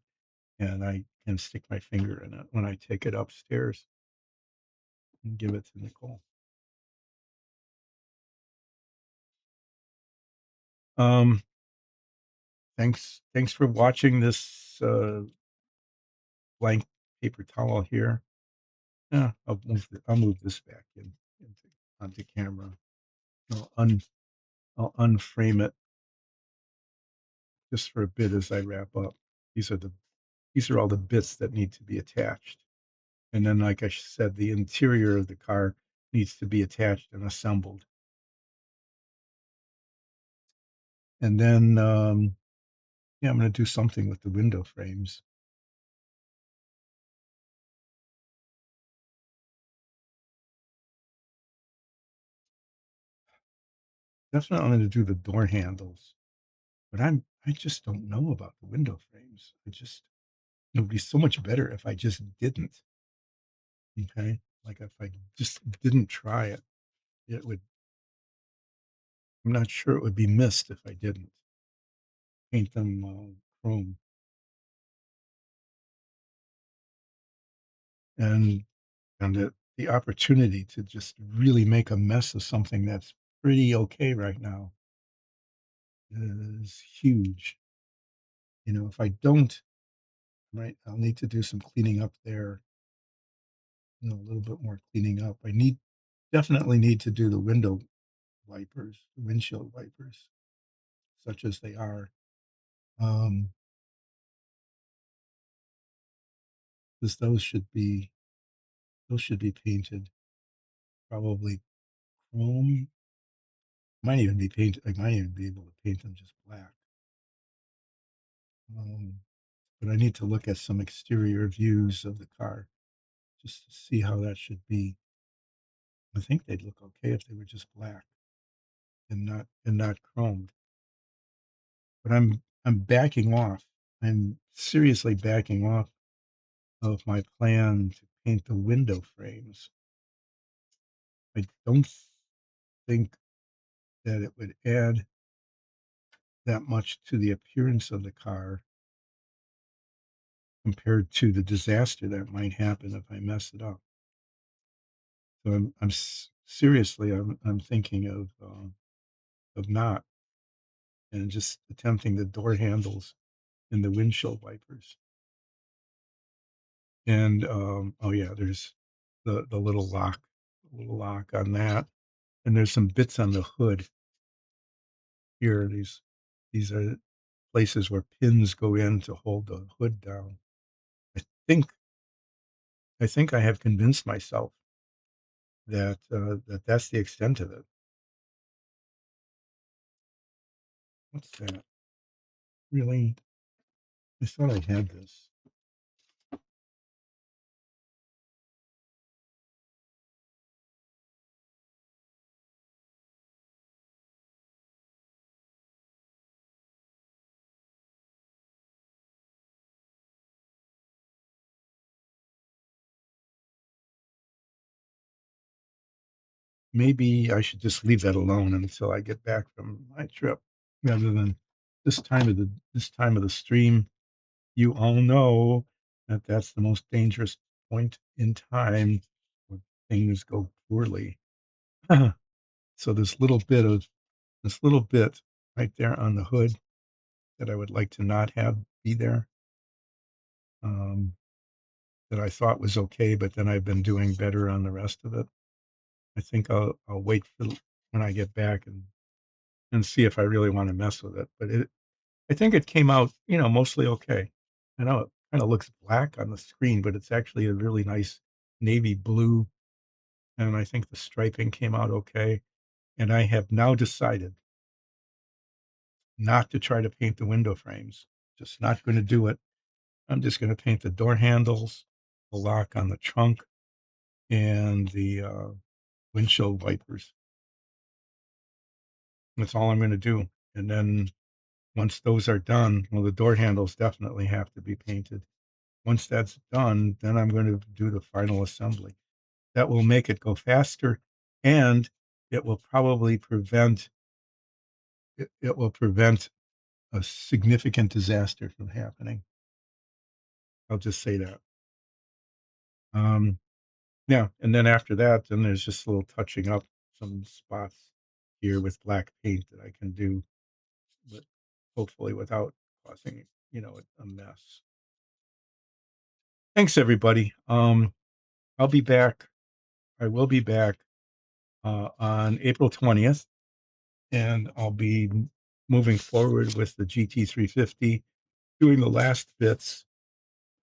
and I can stick my finger in it when I take it upstairs and give it to Nicole. Um, thanks for watching this blank paper towel here. Yeah, I'll move this back into onto camera. I'll un I'll unframe it just for a bit as I wrap up. These are the these are all the bits that need to be attached. And then, like I said, the interior of the car needs to be attached and assembled. And then Yeah, I'm gonna do something with the window frames. Definitely gonna do the door handles, but I just don't know about the window frames. It would be so much better if I just didn't, okay? Like, if I just didn't try it, it would I'm not sure it would be missed if I didn't paint them, chrome, and the opportunity to just really make a mess of something that's pretty okay right now is huge. You know, if I don't, right, I'll need to do some cleaning up there, a little bit more cleaning up. Definitely need to do the window wipers, the windshield wipers, such as they are. Um, because those should be painted probably chrome. Might even be painted. I might even be able to paint them just black. Um, but I need to look at some exterior views of the car just to see how that should be. I think they'd look okay if they were just black and not chromed. But I'm backing off. I'm seriously backing off of my plan to paint the window frames. I don't think that it would add that much to the appearance of the car compared to the disaster that might happen if I mess it up. So seriously, I'm thinking of not and just attempting the door handles and the windshield wipers. And oh yeah, there's the little lock on that, and there's some bits on the hood here. These are places where pins go in to hold the hood down. I think I think I have convinced myself that that's the extent of it. What's that? Really? I thought I had this. Maybe I should just leave that alone until I get back from my trip, rather than this time of the stream. You all know that that's the most dangerous point in time when things go poorly. So this little bit right there on the hood that I would like to not have be there, um, that I thought was okay, but then I've been doing better on the rest of it. I think I'll wait for when I get back and see if I really wanna mess with it, but I think it came out, mostly okay. I know it kinda looks black on the screen, but it's actually a really nice navy blue, and I think the striping came out okay, and I have now decided not to try to paint the window frames, just not gonna do it. I'm just gonna paint the door handles, the lock on the trunk, and the, windshield wipers. That's all I'm gonna do, and then once those are done, well, the door handles definitely have to be painted. Once that's done, then I'm gonna do the final assembly. That will make it go faster, and it will probably prevent a significant disaster from happening. I'll just say that. Um, yeah, and then after that, then there's just a little touching up some spots here with black paint that I can do, but hopefully without causing, a mess. Thanks, everybody. I'll be back. I will be back on April 20th, and I'll be moving forward with the GT350, doing the last bits.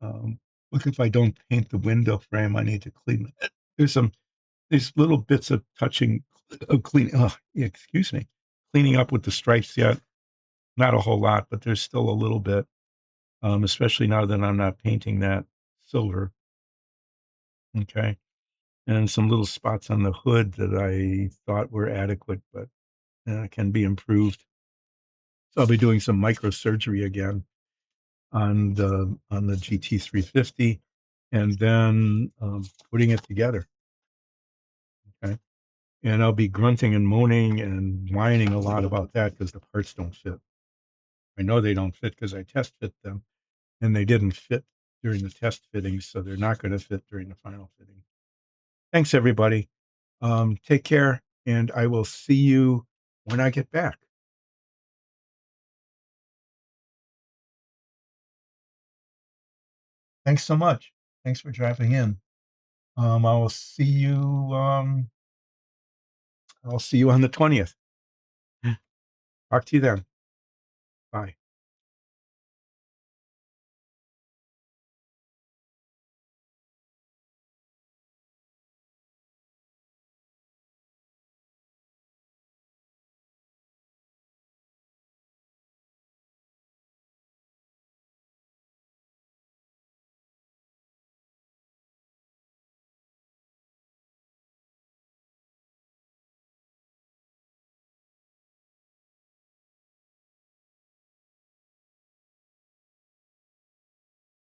Um, Look, if I don't paint the window frame, I need to clean it. There's little bits of touching, of cleaning. Oh, yeah, excuse me, cleaning up with the stripes yet. Not a whole lot, but there's still a little bit, especially now that I'm not painting that silver, okay? And some little spots on the hood that I thought were adequate, but, can be improved. So I'll be doing some microsurgery again on the GT-350 and then, putting it together, okay? And I'll be grunting and moaning and whining a lot about that because the parts don't fit. I know they don't fit because I test fit them, and they didn't fit during the test fittings, so they're not gonna fit during the final fitting. Thanks, everybody. Take care, and I will see you when I get back. Thanks so much. Thanks for dropping in. I will see you, I'll see you on the 20th. Talk to you then. Bye.